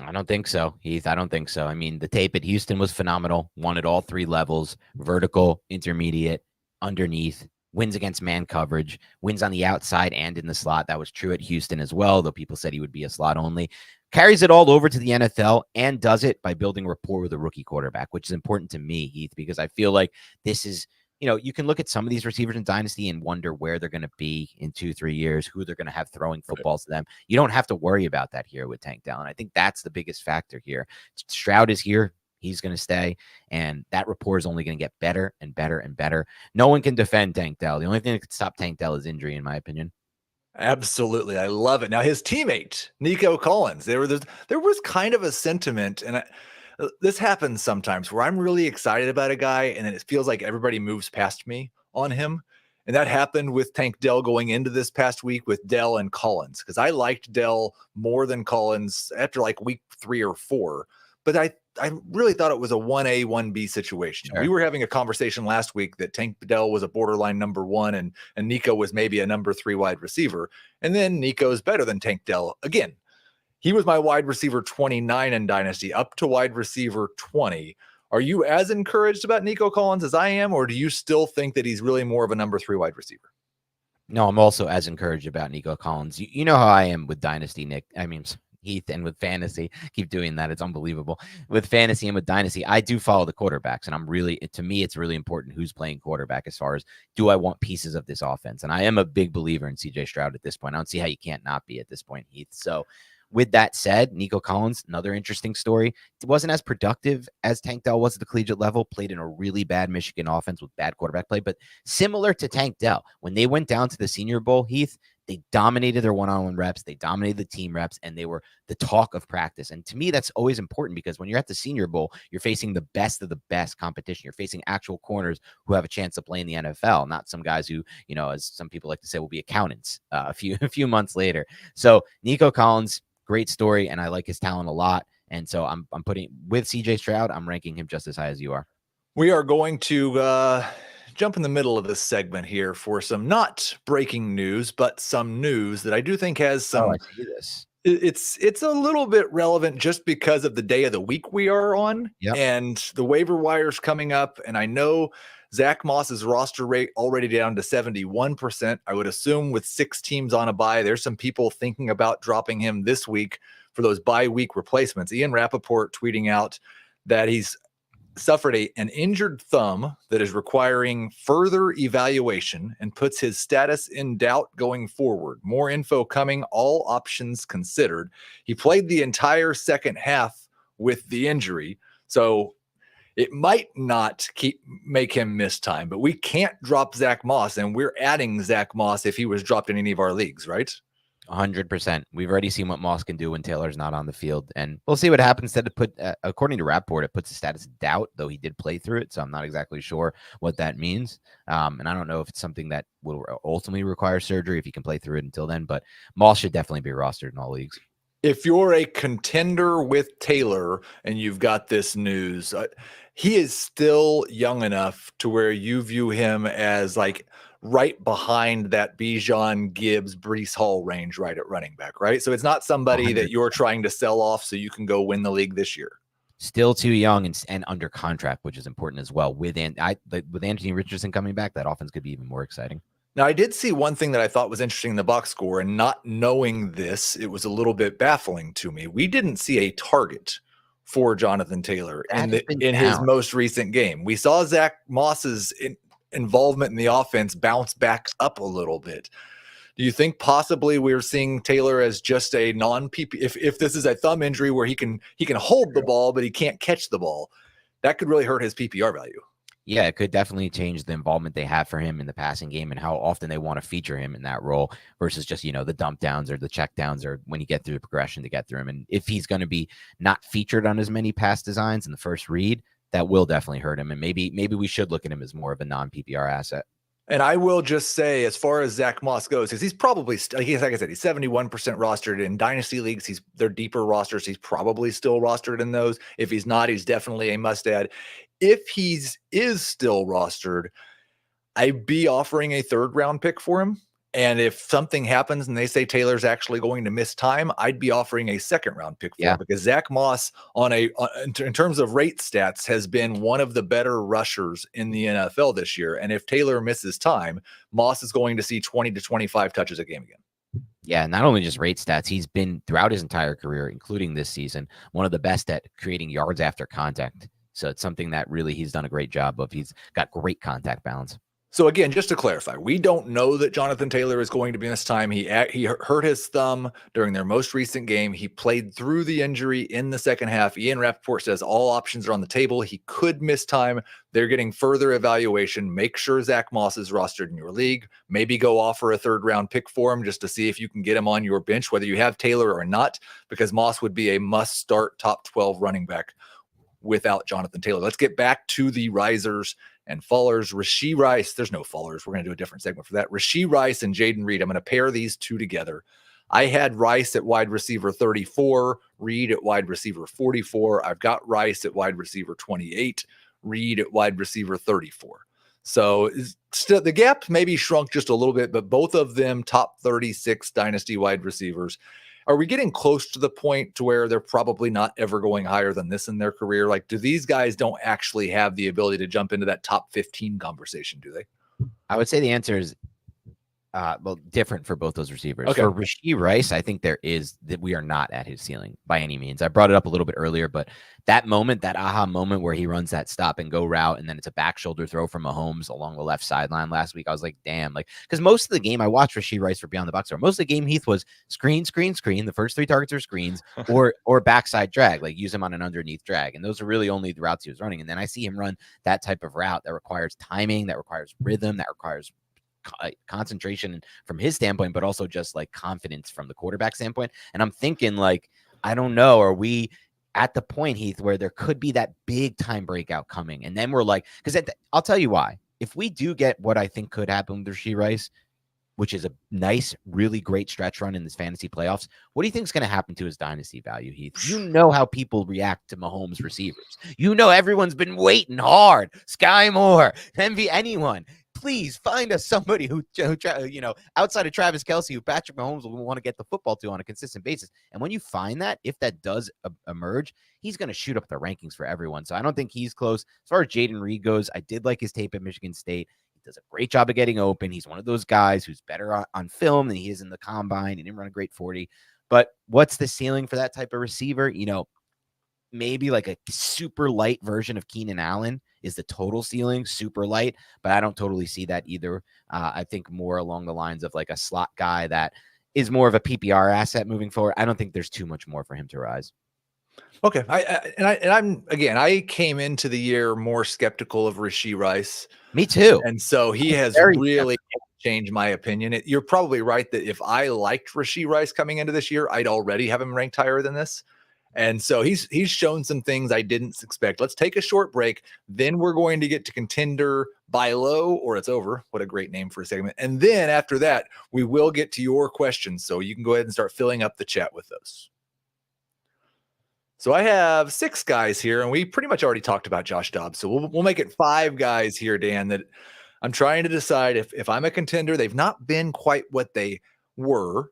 I don't think so, Heath. I don't think so. I mean, the tape at Houston was phenomenal. Won at all 3 levels: vertical, intermediate, underneath. Wins against man coverage, wins on the outside and in the slot. That was true at Houston as well, though people said he would be a slot only. Carries it all over to the NFL and does it by building rapport with a rookie quarterback, which is important to me, Heath, because I feel like this is, you can look at some of these receivers in Dynasty and wonder where they're going to be in 2-3 years, who they're going to have throwing footballs to them. You don't have to worry about that here with Tank Dell. And I think that's the biggest factor here. Stroud is here. He's going to stay, and that rapport is only going to get better and better and better. No one can defend Tank Dell. The only thing that could stop Tank Dell is injury, in my opinion. Absolutely. I love it. Now, his teammate, Nico Collins, there was kind of a sentiment, and this happens sometimes, where I'm really excited about a guy, and then it feels like everybody moves past me on him. And that happened with Tank Dell going into this past week with Dell and Collins, because I liked Dell more than Collins after like week 3 or 4. But I really thought it was a 1A, 1B situation. Sure. We were having a conversation last week that Tank Dell was a borderline number 1 and Nico was maybe a number 3 wide receiver. And then Nico's better than Tank Dell. Again, he was my wide receiver 29 in Dynasty, up to wide receiver 20. Are you as encouraged about Nico Collins as I am, or do you still think that he's really more of a number 3 wide receiver? No, I'm also as encouraged about Nico Collins. You know how I am with Dynasty, Nick. I mean, Heath, and with fantasy. Keep doing that. It's unbelievable. With fantasy and with Dynasty, I do follow the quarterbacks, and to me, it's really important who's playing quarterback as far as, do I want pieces of this offense? And I am a big believer in CJ Stroud at this point. I don't see how you can't not be at this point, Heath. So with that said, Nico Collins, another interesting story. It wasn't as productive as Tank Dell was at the collegiate level, played in a really bad Michigan offense with bad quarterback play, but similar to Tank Dell, when they went down to the Senior Bowl, Heath, they dominated their one-on-one reps. They dominated the team reps, and they were the talk of practice. And to me, that's always important, because when you're at the Senior Bowl, you're facing the best of the best competition. You're facing actual corners who have a chance to play in the NFL, not some guys who, as some people like to say, will be accountants a few months later. So Nico Collins, great story, and I like his talent a lot. And so I'm putting, with CJ Stroud, I'm ranking him just as high as you are. We are going to jump in the middle of this segment here for some not breaking news, but some news that I do think has some. Oh, I see this. It's a little bit relevant just because of the day of the week we are on, and the waiver wire's coming up. And I know Zach Moss's roster rate already down to 71%. I would assume with 6 teams on a bye, there's some people thinking about dropping him this week for those bye week replacements. Ian Rappaport tweeting out that he's suffered an injured thumb that is requiring further evaluation and puts his status in doubt going forward. More info coming, all options considered. He played the entire second half with the injury, so it might not make him miss time, but we can't drop Zach Moss, and we're adding Zach Moss if he was dropped in any of our leagues, right? 100%. We've already seen what Moss can do when Taylor's not on the field, and we'll see what happens. That according to Rapport, it puts the status in doubt, though he did play through it, so I'm not exactly sure what that means. And I don't know if it's something that will ultimately require surgery if he can play through it until then, but Moss should definitely be rostered in all leagues. If you're a contender with Taylor and you've got this news, he is still young enough to where you view him as like right behind that Bijan, Gibbs, Breece Hall range right at running back, right? So it's not somebody 100%. That you're trying to sell off so you can go win the league this year. Still too young and under contract, which is important as well. With Anthony Richardson coming back, that offense could be even more exciting. Now, I did see one thing that I thought was interesting in the box score, and not knowing this, it was a little bit baffling to me. We didn't see a target for Jonathan Taylor in his most recent game. We saw Zach Moss's involvement in the offense bounce back up a little bit. Do you think possibly we're seeing Taylor as just a non-PP? If this is a thumb injury where he can hold the ball, but he can't catch the ball, that could really hurt his PPR value. Yeah, it could definitely change the involvement they have for him in the passing game and how often they want to feature him in that role versus just, the dump downs or the check downs or when you get through the progression to get through him. And if he's going to be not featured on as many pass designs in the first read, that will definitely hurt him. And maybe we should look at him as more of a non-PPR asset. And I will just say, as far as Zach Moss goes, because he's probably, like I said, he's 71% rostered in dynasty leagues. They're deeper rosters. He's probably still rostered in those. If he's not, he's definitely a must add. If is still rostered, I'd be offering a 3rd round pick for him. And if something happens and they say Taylor's actually going to miss time, I'd be offering a 2nd round pick for him, because Zach Moss in terms of rate stats has been one of the better rushers in the NFL this year. And if Taylor misses time, Moss is going to see 20 to 25 touches a game again. Yeah, not only just rate stats, he's been throughout his entire career, including this season, one of the best at creating yards after contact. So it's something that really he's done a great job of. He's got great contact balance. So again, just to clarify, we don't know that Jonathan Taylor is going to be in this time. He hurt his thumb during their most recent game. He played through the injury in the second half. Ian Rappaport says all options are on the table. He could miss time. They're getting further evaluation. Make sure Zach Moss is rostered in your league. Maybe go offer a 3rd round pick for him just to see if you can get him on your bench, whether you have Taylor or not, because Moss would be a must start top 12 running back without Jonathan Taylor. Let's get back to the risers and fallers. Rashee Rice, there's no fallers. We're going to do a different segment for that. Rashee Rice and Jaden Reed. I'm going to pair these two together. I had Rice at wide receiver 34, Reed at wide receiver 44. I've got Rice at wide receiver 28, Reed at wide receiver 34. So still, the gap maybe shrunk just a little bit, but both of them top 36 dynasty wide receivers. Are we getting close to the point to where they're probably not ever going higher than this in their career? Like, do these guys don't actually have the ability to jump into that top 15 conversation, do they? I would say the answer is different for both those receivers. Okay. For Rashee Rice, I think that we are not at his ceiling by any means. I brought it up a little bit earlier, but that moment, that aha moment where he runs that stop and go route, and then it's a back shoulder throw from Mahomes along the left sideline last week, I was like, damn, because most of the game I watched Rashee Rice for Beyond the Box Score. Most of the game, Heath, was screen. The first 3 targets are screens or backside drag, use him on an underneath drag. And those are really only the routes he was running. And then I see him run that type of route that requires timing, that requires rhythm, that requires concentration from his standpoint, but also just confidence from the quarterback standpoint. And I'm thinking I don't know, are we at the point, Heath, where there could be that big time breakout coming? And then we're because I'll tell you why. If we do get what I think could happen with Rashee Rice, which is a nice, really great stretch run in this fantasy playoffs, what do you think is going to happen to his dynasty value, Heath? You know how people react to Mahomes receivers. You know everyone's been waiting hard. Sky Moore, envy anyone. Please find us somebody who outside of Travis Kelce, who Patrick Mahomes will want to get the football to on a consistent basis. And when you find that, if that does emerge, he's going to shoot up the rankings for everyone. So I don't think he's close. As far as Jaden Reed goes, I did like his tape at Michigan State. He does a great job of getting open. He's one of those guys who's better on film than he is in the combine. He didn't run a great 40. But what's the ceiling for that type of receiver? Maybe a super light version of Keenan Allen is the total ceiling, super light, but I don't totally see that either. I think more along the lines of a slot guy that is more of a PPR asset moving forward. I don't think there's too much more for him to rise. Okay. I came into the year more skeptical of Rashee Rice. Me too. And so he has really changed my opinion. You're probably right that if I liked Rashee Rice coming into this year, I'd already have him ranked higher than this. And so he's shown some things I didn't expect. Let's take a short break. Then we're going to get to Contender Buy Low, or It's Over. What a great name for a segment. And then after that, we will get to your questions. So you can go ahead and start filling up the chat with those. So I have 6 guys here, and we pretty much already talked about Josh Dobbs. So we'll make it 5 guys here, Dan, that I'm trying to decide if I'm a contender. They've not been quite what they were.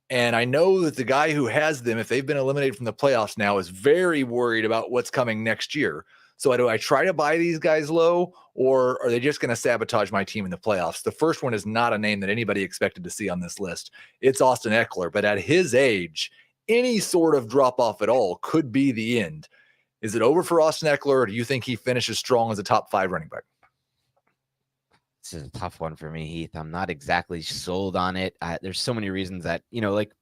And I know that the guy who has them, if they've been eliminated from the playoffs now, is very worried about what's coming next year. So do I try to buy these guys low, or are they just going to sabotage my team in the playoffs? The first one is not a name that anybody expected to see on this list. It's Austin Eckler. But at his age, any sort of drop-off at all could be the end. Is it over for Austin Eckler, or do you think he finishes strong as a top 5 running back? This is a tough one for me, Heath. I'm not exactly sold on it. There's so many reasons that,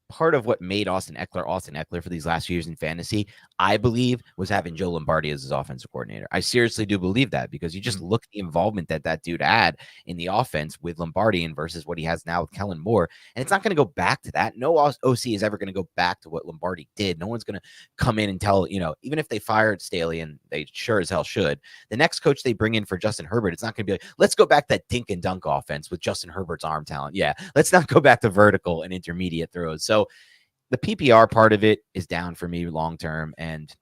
part of what made Austin Eckler for these last few years in fantasy, I believe, was having Joe Lombardi as his offensive coordinator. I seriously do believe that, because you just look at the involvement that dude had in the offense with Lombardi and versus what he has now with Kellen Moore. And it's not going to go back to that. No OC is ever going to go back to what Lombardi did. No one's going to come in and tell, even if they fired Staley, and they sure as hell should, the next coach they bring in for Justin Herbert, it's not going to be like, let's go back to that dink and dunk offense with Justin Herbert's arm talent. Yeah, let's not go back to vertical and intermediate throws. So the PPR part of it is down for me long term, and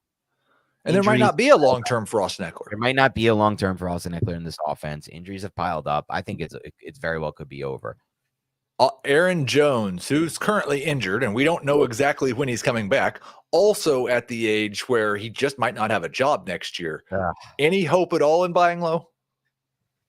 there might not be a long term for Austin Eckler. There might not be a long term for Austin Eckler in this offense. Injuries have piled up. I think it's very well could be over. Aaron Jones, who's currently injured, and we don't know exactly when he's coming back, also at the age where he just might not have a job next year. Any hope at all in buying low?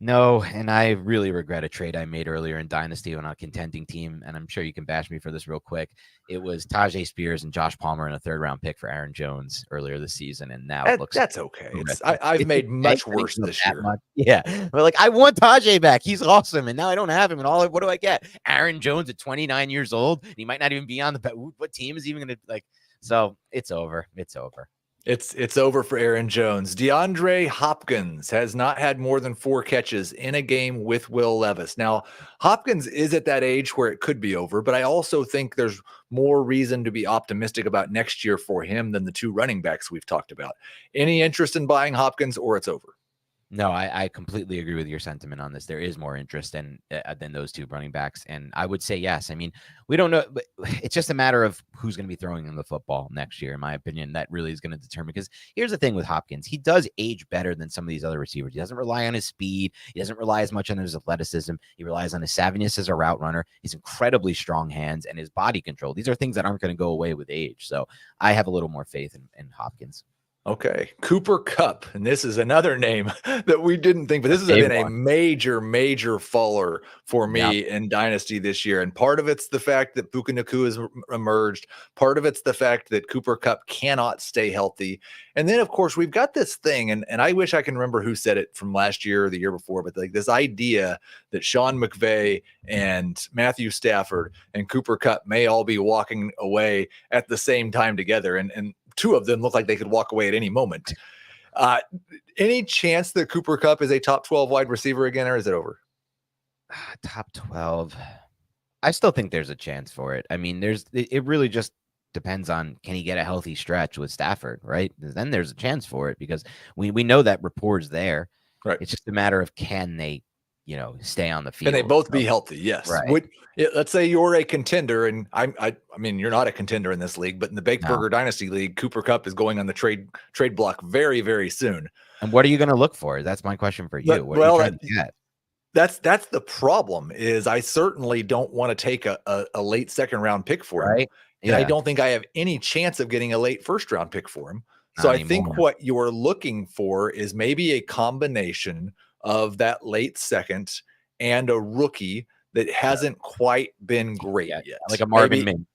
No, and I really regret a trade I made earlier in Dynasty on a contending team, and I'm sure you can bash me for this real quick. It was Tajay Spears and Josh Palmer in a 3rd-round pick for Aaron Jones earlier this season, and now it looks that's okay. I've made much worse this year. Yeah, but like, I want Tajay back. He's awesome, and now I don't have him. And what do I get? Aaron Jones at 29 years old. He might not even be on the. What team is even going to like? So it's over. It's over. It's over for Aaron Jones. DeAndre Hopkins has not had more than 4 catches in a game with Will Levis. Now, Hopkins is at that age where it could be over, but I also think there's more reason to be optimistic about next year for him than the 2 running backs we've talked about. Any interest in buying Hopkins, or it's over? No, I completely agree with your sentiment on this. There is more interest than those 2 running backs, and I would say yes. I mean, we don't know, but it's just a matter of who's going to be throwing him the football next year, in my opinion. That really is going to determine, because here's the thing with Hopkins. He does age better than some of these other receivers. He doesn't rely on his speed. He doesn't rely as much on his athleticism. He relies on his savviness as a route runner, his incredibly strong hands, and his body control. These are things that aren't going to go away with age. So I have a little more faith in Hopkins. Okay. Cooper Kupp. And this is another name that we didn't think, but this has been a major faller for me in Dynasty this year. And part of it's the fact that Puka Nacua has emerged. Part of it's the fact that Cooper Kupp cannot stay healthy. And then, of course, we've got this thing, and I wish I can remember who said it from last year or the year before, but like this idea that Sean McVay and Matthew Stafford and Cooper Kupp may all be walking away at the same time together. And 2 of them look like they could walk away at any moment. Any chance that Cooper Kupp is a top 12 wide receiver again, or is it over? Top 12. I still think there's a chance for it. I mean, it really just depends on, can he get a healthy stretch with Stafford, right? Then there's a chance for it, because we know that rapport's there. Right. It's just a matter of, can they stay on the field. Can they both be healthy? Yes. Right. Let's say you're a contender, and I mean, you're not a contender in this league, but in the Baked Burger Dynasty League, Cooper Kupp is going on the trade block very, very soon. And what are you going to look for? That's my question for you. What are you trying to get? That's the problem. Is I certainly don't want to take a late 2nd round pick for him. Right. And I don't think I have any chance of getting a late 1st round pick for him. So I think what you're looking for is maybe a combination of that late 2nd and a rookie that hasn't quite been great yet. Like a Marvin Mims.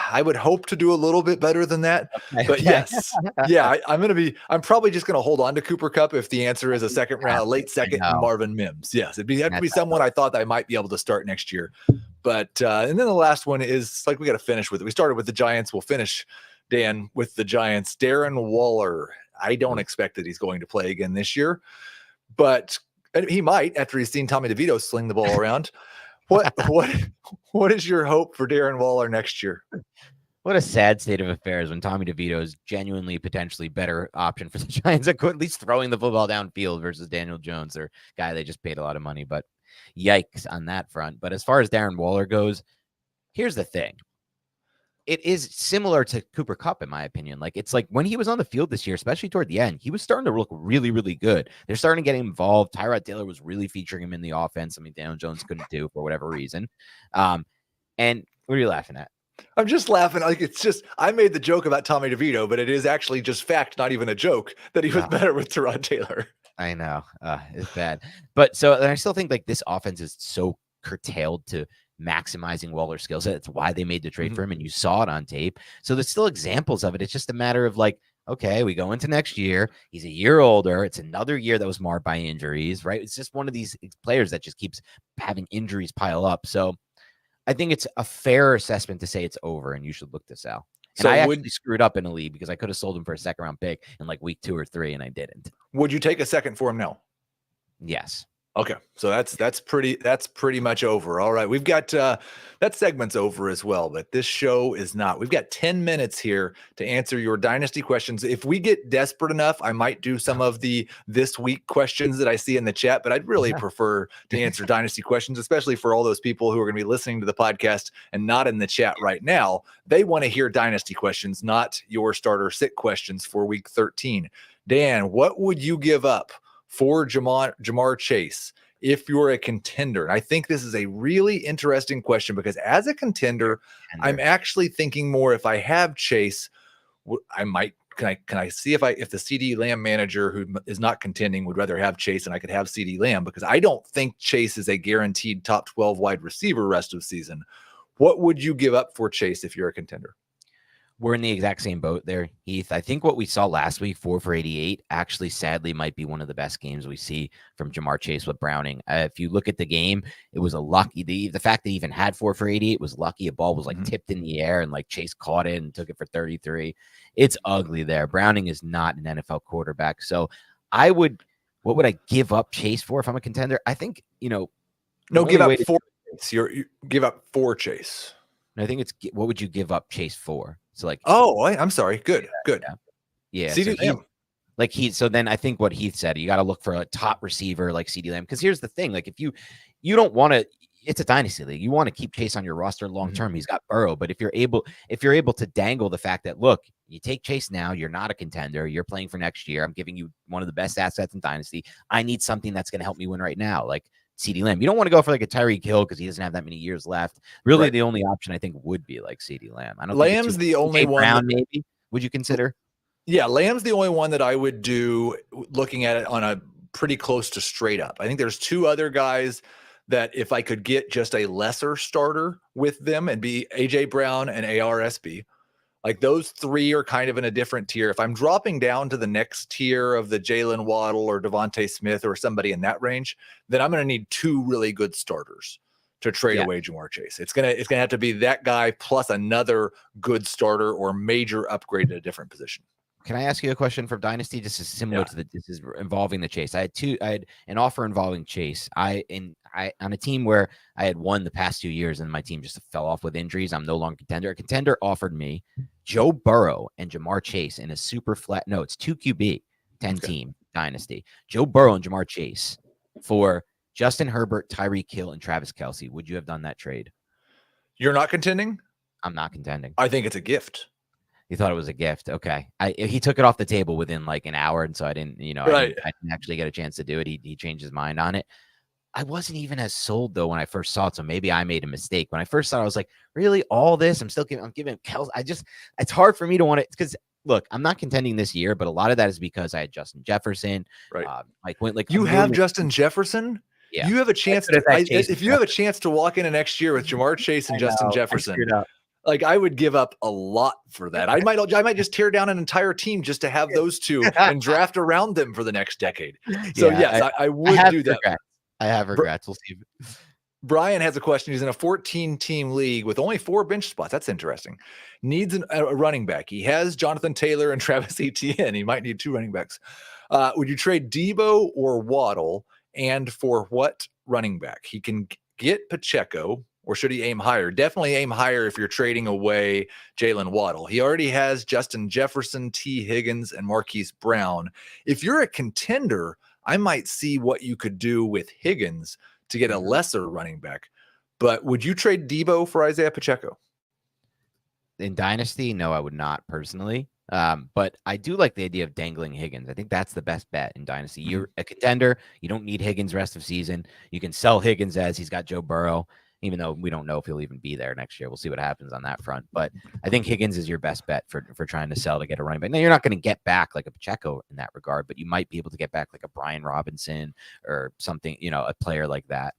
I would hope to do a little bit better than that, but yes. I'm probably just going to hold on to Cooper Kupp if the answer is a late 2nd Marvin Mims. Yes. It'd have to be someone I thought that I might be able to start next year. But, and then the last one is like, we got to finish with it. We started with the Giants. We'll finish, Dan, with the Giants. Darren Waller. I don't expect that he's going to play again this year, but he might, after he's seen Tommy DeVito sling the ball around. What is your hope for Darren Waller next year? What a sad state of affairs when Tommy DeVito is genuinely potentially better option for the Giants, at least throwing the football downfield, versus Daniel Jones, their guy they just paid a lot of money. But yikes on that front. But as far as Darren Waller goes, here's the thing. It is similar to Cooper Kupp, in my opinion. Like, it's like when he was on the field this year, especially toward the end, he was starting to look really, really good. They're starting to get involved. Tyrod Taylor was really featuring him in the offense. I mean, Daniel Jones couldn't do for whatever reason. And what are you laughing at? I'm just laughing. Like, it's just, I made the joke about Tommy DeVito, but it is actually just fact, not even a joke, that he was better with Tyrod Taylor. I know. It's bad. But so, and I still think like this offense is so curtailed to maximizing Waller's skill set. That's why they made the trade for him, and you saw it on tape. So there's still examples of it. It's just a matter of like, okay, we go into next year. He's a year older. It's another year that was marred by injuries, right? It's just one of these players that just keeps having injuries pile up. So I think it's a fair assessment to say it's over and you should look to sell. And So I actually screwed up in a league because I could have sold him for a second round pick in like week 2 or 3 and I didn't. would you take a second for him now? Yes. Okay, so that's pretty much over. All right, we've got that segment's over as well, but this show is not. We've got 10 minutes here to answer your dynasty questions. If we get desperate enough, I might do some of the this week questions that I see in the chat, but I'd really prefer to answer dynasty questions, especially for all those people who are going to be listening to the podcast and not in the chat right now. They want to hear dynasty questions, not your starter sit questions for week 13. Dan, what would you give up for Jamar Chase if you're a contender? I think this is a really interesting question because as a contender, I'm actually thinking more if I have Chase, I might can I see if the CD Lamb manager who is not contending would rather have Chase and I could have CD Lamb, because I don't think Chase is a guaranteed top 12 wide receiver rest of the season. What would you give up for Chase if you're a contender? We're in the exact same boat there, Heath. I think what we saw last week, 4 for 88, actually sadly might be one of the best games we see from Jamar Chase with Browning. If you look at the game, it was a lucky, the fact that he even had 4 for 88 was lucky. A ball was like tipped in the air and like Chase caught it and took it for 33. It's ugly there. Browning is not an NFL quarterback. So what would I give up Chase for if I'm a contender? I think, no, give up for Chase. You give up for Chase. I think it's what would you give up Chase for? So like, I'm sorry. Good. Yeah. CD Lamb. So then I think what Heath said, you got to look for a top receiver like CD Lamb. Because here's the thing, like if you don't want to, it's a dynasty league. You want to keep Chase on your roster long term. He's got Burrow, but if you're able to dangle the fact that, look, you take Chase now, you're not a contender, you're playing for next year. I'm giving you one of the best assets in dynasty. I need something that's going to help me win right now, like CD Lamb. You don't want to go for like a Tyreek Hill because he doesn't have that many years left. Really, the only option I think would be like CD Lamb. I don't. Lamb's the only one. Brown, maybe. Would you consider? Yeah, Lamb's the only one that I would do, looking at it on a pretty close to straight up. I think there's 2 other guys that if I could get just a lesser starter with them and be AJ Brown and ARSB, like those 3 are kind of in a different tier. If I'm dropping down to the next tier of the Jalin Waddle or Devontae Smith or somebody in that range, then I'm going to need 2 really good starters to trade away Jamar Chase. It's gonna have to be that guy plus another good starter or major upgrade at a different position. Can I ask you a question from Dynasty? This is similar to this is involving the Chase. I had an offer involving Chase. I on a team where I had won the past 2 years and my team just fell off with injuries. I'm no longer a contender. A contender offered me Joe Burrow and Jamar Chase in a super flat. No, it's 2 QB, 10 team Dynasty. Joe Burrow and Jamar Chase for Justin Herbert, Tyreek Hill, and Travis Kelce. Would you have done that trade? You're not contending? I'm not contending. I think it's a gift. You thought it was a gift. Okay. He took it off the table within like an hour. And so I didn't, I didn't actually get a chance to do it. He changed his mind on it. I wasn't even as sold though when I first saw it. So maybe I made a mistake. When I first saw it, I was like, really, all this? I'm giving Kelce. It's hard for me to want it because look, I'm not contending this year, but a lot of that is because I had Justin Jefferson. Right. You have Justin Jefferson? Yeah. You have a chance if you have a chance to walk into next year with Jamar Chase and Justin Jefferson. Like I would give up a lot for that. I might just tear down an entire team just to have those 2 and draft around them for the next decade. So yes, I would do that. Regrets. I have regrets. We'll see. Brian has a question. He's in a 14-team league with only 4 bench spots. That's interesting. Needs a running back. He has Jonathan Taylor and Travis Etienne. He might need 2 running backs. Would you trade Debo or Waddle, and for what running back? He can get Pacheco, or should he aim higher? Definitely aim higher if you're trading away Jalin Waddle. He already has Justin Jefferson, T. Higgins, and Marquise Brown. If you're a contender, I might see what you could do with Higgins to get a lesser running back. But would you trade Debo for Isaiah Pacheco? In Dynasty, no, I would not personally. But I do like the idea of dangling Higgins. I think that's the best bet in Dynasty. You're a contender. You don't need Higgins rest of season. You can sell Higgins as he's got Joe Burrow, even though we don't know if he'll even be there next year. We'll see what happens on that front. But I think Higgins is your best bet for trying to sell to get a running back. Now, you're not going to get back like a Pacheco in that regard, but you might be able to get back like a Brian Robinson or something, a player like that.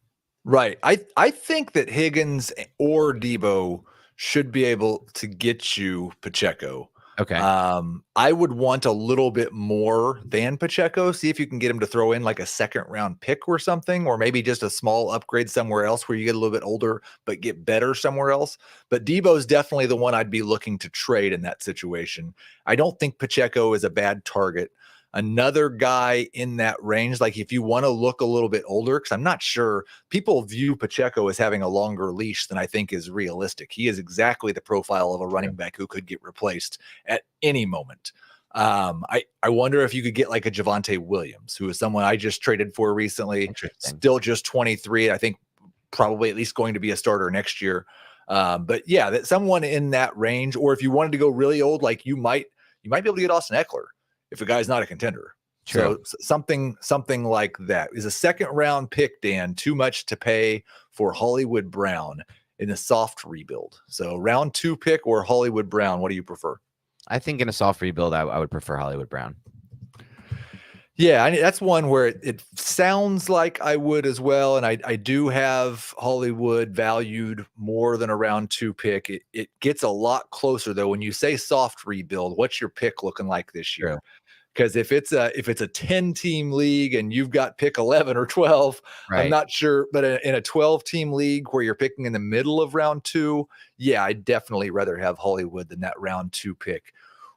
Right. I think that Higgins or Debo should be able to get you Pacheco. Okay. I would want a little bit more than Pacheco. See if you can get him to throw in like a second round pick or something, or maybe just a small upgrade somewhere else where you get a little bit older, but get better somewhere else. But Debo's definitely the one I'd be looking to trade in that situation. I don't think Pacheco is a bad target. Another guy in that range, like if you want to look a little bit older, because I'm not sure people view Pacheco as having a longer leash than I think is realistic. He is exactly the profile of a running back who could get replaced at any moment. I wonder if you could get like a Javonte Williams, who is someone I just traded for recently, still just 23. I think probably at least going to be a starter next year. But yeah, that someone in that range, or if you wanted to go really old, like you might be able to get Austin Eckler if a guy's not a contender. True. So something like that. Is a second round pick, Dan, too much to pay for Hollywood Brown in a soft rebuild? So round 2 pick or Hollywood Brown, what do you prefer? I think in a soft rebuild, I would prefer Hollywood Brown. Yeah, that's one where it sounds like I would as well. And I do have Hollywood valued more than a round 2 pick. It gets a lot closer, though. When you say soft rebuild, what's your pick looking like this year? Because if it's a 10-team league and you've got pick 11 or 12, right, I'm not sure. But in a 12-team league where you're picking in the middle of round 2, yeah, I'd definitely rather have Hollywood than that round 2 pick.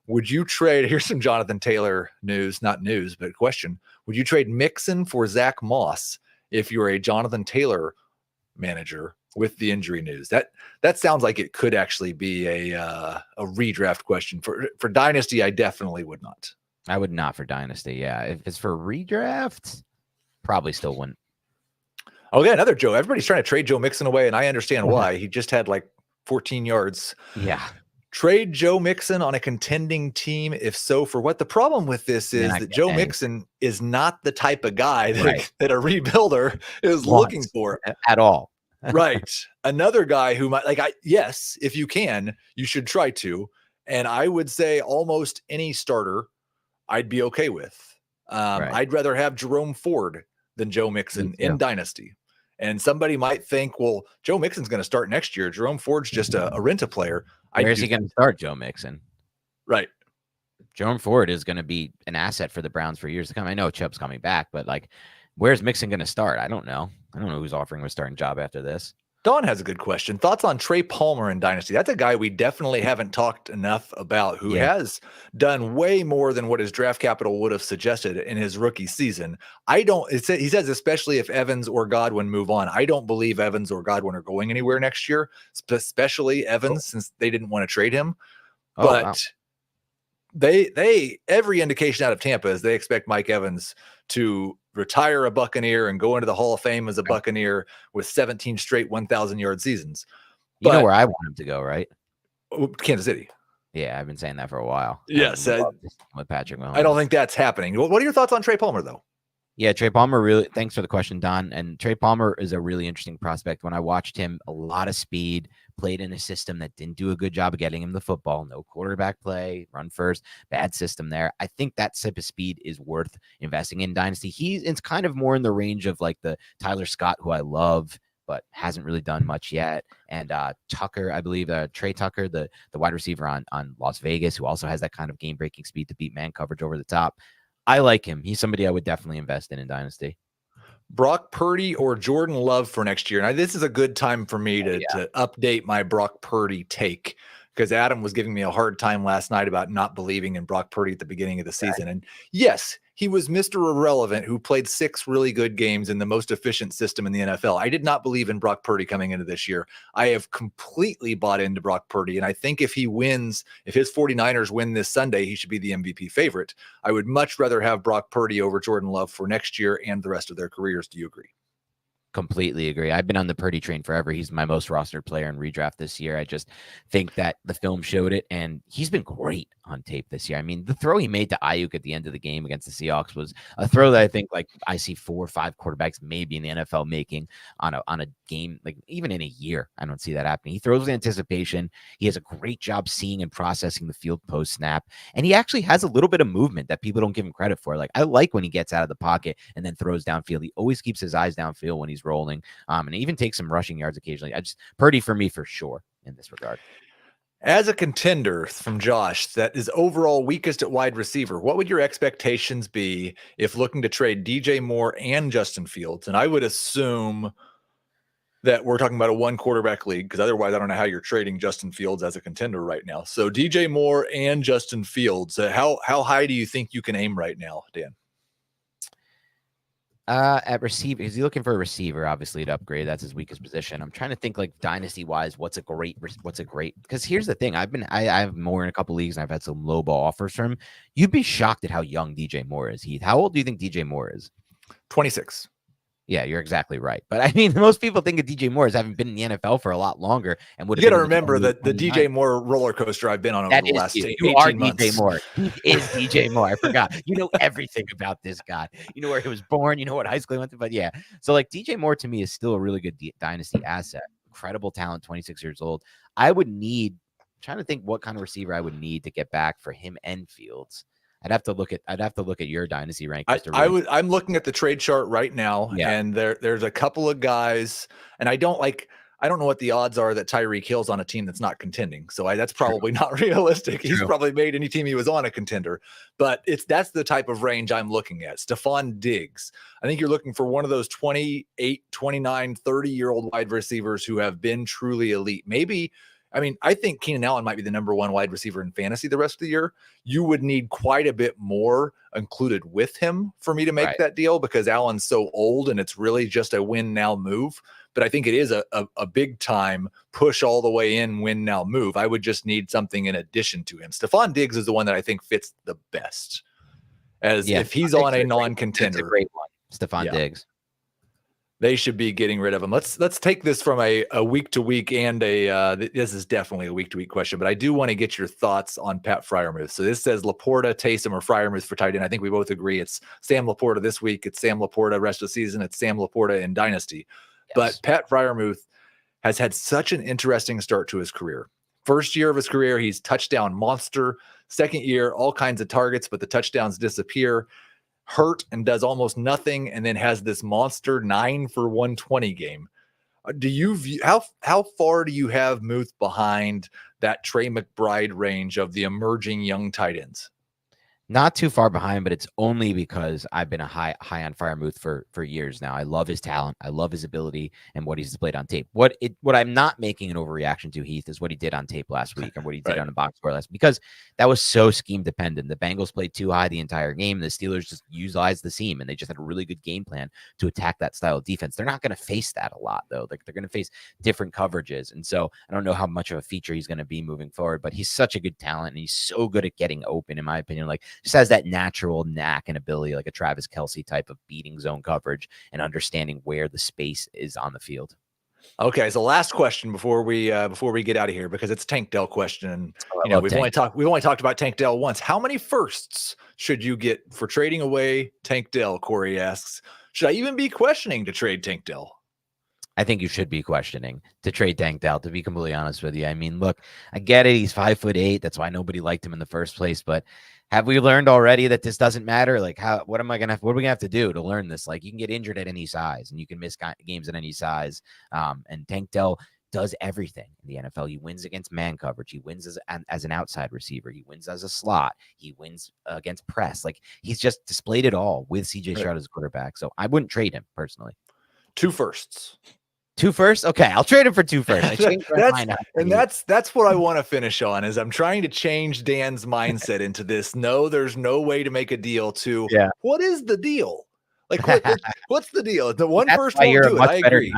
Would you trade? Here's some Jonathan Taylor news, not news, but question. Would you trade Mixon for Zach Moss if you're a Jonathan Taylor manager with the injury news? That sounds like it could actually be a redraft question. For Dynasty, I definitely would not. I would not for Dynasty. Yeah. If it's for redraft, probably still wouldn't. Okay, another Joe. Everybody's trying to trade Joe Mixon away, and I understand why. He just had like 14 yards. Yeah. Trade Joe Mixon on a contending team? If so, for what? The problem with this is that Joe Mixon is not the type of guy that a rebuilder is looking for at all. Right. Another guy who might, yes, if you can, you should try to. And I would say almost any starter I'd be okay with. I'd rather have Jerome Ford than Joe Mixon in Dynasty. And somebody might think, well, Joe Mixon's going to start next year. Jerome Ford's just a rent-a player. Where's he going to start, Joe Mixon? Right. Jerome Ford is going to be an asset for the Browns for years to come. I know Chubb's coming back, but where's Mixon going to start? I don't know. I don't know who's offering a starting job after this. Don has a good question. Thoughts on Trey Palmer in Dynasty? That's a guy we definitely haven't talked enough about, who has done way more than what his draft capital would have suggested in his rookie season. He says, especially if Evans or Godwin move on. I don't believe Evans or Godwin are going anywhere next year, especially Evans, since they didn't want to trade him. They every indication out of Tampa is they expect Mike Evans to retire a Buccaneer and go into the Hall of Fame as a Buccaneer with 17 straight 1,000-yard seasons. You know where I want him to go, right? Kansas City. Yeah, I've been saying that for a while. Yes. With Patrick Mahomes. I don't think that's happening. What are your thoughts on Trey Palmer, though? Yeah, Trey Palmer, really, thanks for the question, Don. And Trey Palmer is a really interesting prospect. When I watched him, a lot of speed, played in a system that didn't do a good job of getting him the football. No quarterback play, run first, bad system there. I think that type of speed is worth investing in Dynasty. It's kind of more in the range of like the Tyler Scott, who I love, but hasn't really done much yet. And Tucker, I believe, Trey Tucker, the wide receiver on Las Vegas, who also has that kind of game-breaking speed to beat man coverage over the top. I like him. He's somebody I would definitely invest in Dynasty. Brock Purdy or Jordan Love for next year? Now, this is a good time for me to update my Brock Purdy take, because Adam was giving me a hard time last night about not believing in Brock Purdy at the beginning of the season. And yes, he was Mr. Irrelevant who played 6 really good games in the most efficient system in the NFL. I did not believe in Brock Purdy coming into this year. I have completely bought into Brock Purdy. And I think if his 49ers win this Sunday, he should be the MVP favorite. I would much rather have Brock Purdy over Jordan Love for next year and the rest of their careers. Do you agree? Completely agree. I've been on the Purdy train forever. He's my most rostered player in redraft this year. I just think that the film showed it, and he's been great on tape this year. I mean, the throw he made to Ayuk at the end of the game against the Seahawks was a throw that I think I see 4 or 5 quarterbacks maybe in the NFL making on a game, even in a year. I don't see that happening. He throws with anticipation. He has a great job seeing and processing the field post snap, and he actually has a little bit of movement that people don't give him credit for. I like when he gets out of the pocket and then throws downfield. He always keeps his eyes downfield when he's rolling, and even takes some rushing yards occasionally. Purdy for me for sure in this regard. As a contender from Josh that is overall weakest at wide receiver, what would your expectations be if looking to trade DJ Moore and Justin Fields? And I would assume that we're talking about a one quarterback league, because otherwise I don't know how you're trading Justin Fields as a contender right now. So DJ Moore and Justin Fields, how high do you think you can aim right now, Dan? At receiver, is he looking for a receiver? Obviously, to upgrade, that's his weakest position. I'm trying to think like dynasty wise, what's a great? Because here's the thing, I have Moore in a couple leagues, and I've had some low ball offers from him. You'd be shocked at how young DJ Moore is. Heath, how old do you think DJ Moore is? 26. Yeah, you're exactly right. But I mean, most people think of DJ Moore as having been in the NFL for a lot longer, and would. You got to remember that the DJ Moore roller coaster I've been on over the last 18 months. DJ Moore. He is DJ Moore. I forgot. You know everything about this guy. You know where he was born. You know what high school he went to. But yeah, so like DJ Moore to me is still a really good dynasty asset. Incredible talent. 26 years old. I would need. Trying to think what kind of receiver I would need to get back for him and Fields. I'd have to look at your dynasty rankings. I'm looking at the trade chart right now, and there's a couple of guys, and I don't know what the odds are that Tyreek Hill's on a team that's not contending. So that's probably not realistic. He's probably made any team he was on a contender, but that's the type of range I'm looking at. Stephon Diggs. I think you're looking for one of those 28, 29, 30-year-old wide receivers who have been truly elite. I think Keenan Allen might be the number one wide receiver in fantasy the rest of the year. You would need quite a bit more included with him for me to make that deal, because Allen's so old and it's really just a win now move. But I think it is a big time push all the way in, win now move. I would just need something in addition to him. Stephon Diggs is the one that I think fits the best, if he's on a non-contender. That's a great one, Stephon Diggs. They should be getting rid of him. Let's take this from a week to week and this is definitely a week to week question, but I do want to get your thoughts on Pat Freiermuth. So this says Laporta, Taysom, or Freiermuth for tight end. I think we both agree it's Sam Laporta this week. It's Sam Laporta rest of the season. It's Sam Laporta in Dynasty. Yes. But Pat Freiermuth has had such an interesting start to his career. First year of his career, he's touchdown monster. Second year, all kinds of targets, but the touchdowns disappear. Hurt and does almost nothing, and then has this monster 9 for 120 game. Do you view how far do you have Muth behind that Trey McBride range of the emerging young tight ends? Not too far behind, but it's only because I've been a high on Freiermuth for years now. I love his talent. I love his ability and what he's displayed on tape. What I'm not making an overreaction to, Heath, is what he did on tape last week and what he did on the box score last week, because that was so scheme dependent. The Bengals played too high the entire game. The Steelers just utilized the seam, and they just had a really good game plan to attack that style of defense. They're not going to face that a lot, though. Like, they're going to face different coverages. And so I don't know how much of a feature he's going to be moving forward, but he's such a good talent, and he's so good at getting open, in my opinion. Like, just has that natural knack and ability, like a Travis Kelce type of beating zone coverage and understanding where the space is on the field. Okay, so last question before we get out of here, because it's Tank Dell question, and we've only talked about Tank Dell once. How many firsts should you get for trading away Tank Dell? Corey asks. Should I even be questioning to trade Tank Dell? I think you should be questioning to trade Tank Dell, to be completely honest with you. I mean, look, I get it. He's 5'8". That's why nobody liked him in the first place. But have we learned already that this doesn't matter? Like, what are we gonna have to do to learn this? Like, you can get injured at any size, and you can miss games at any size. And Tank Dell does everything in the NFL. He wins against man coverage. He wins as an outside receiver. He wins as a slot. He wins against press. Like, he's just displayed it all with CJ Stroud as quarterback. So I wouldn't trade him personally. 2 firsts. 2 firsts? Okay, I'll trade him for 2 firsts. That's what I want to finish on, is I'm trying to change Dan's mindset into this. No, there's no way to make a deal to what is the deal? Like, what's the deal? The one first won't do it. I agree.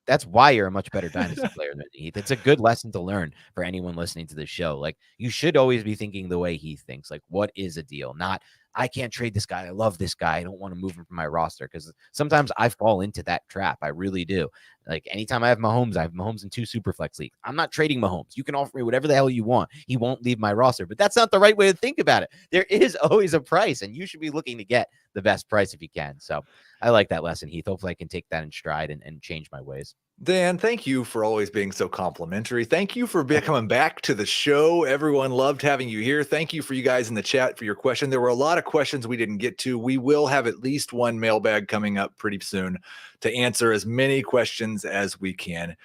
That's why you're a much better dynasty player than Heath. It's a good lesson to learn for anyone listening to this show. Like, you should always be thinking the way he thinks. Like, what is a deal? Not, I can't trade this guy. I love this guy. I don't want to move him from my roster, because sometimes I fall into that trap. I really do. Like, anytime I have Mahomes in 2 Superflex leagues. I'm not trading Mahomes. You can offer me whatever the hell you want. He won't leave my roster. But that's not the right way to think about it. There is always a price, and you should be looking to get the best price if you can. So I like that lesson, Heath. Hopefully I can take that in stride and change my ways. Dan, thank you for always being so complimentary. Thank you for coming back to the show. Everyone loved having you here. Thank you for you guys in the chat for your question. There were a lot of questions we didn't get to. We will have at least one mailbag coming up pretty soon to answer as many questions as we can.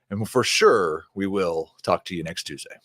And for sure, we will talk to you next Tuesday.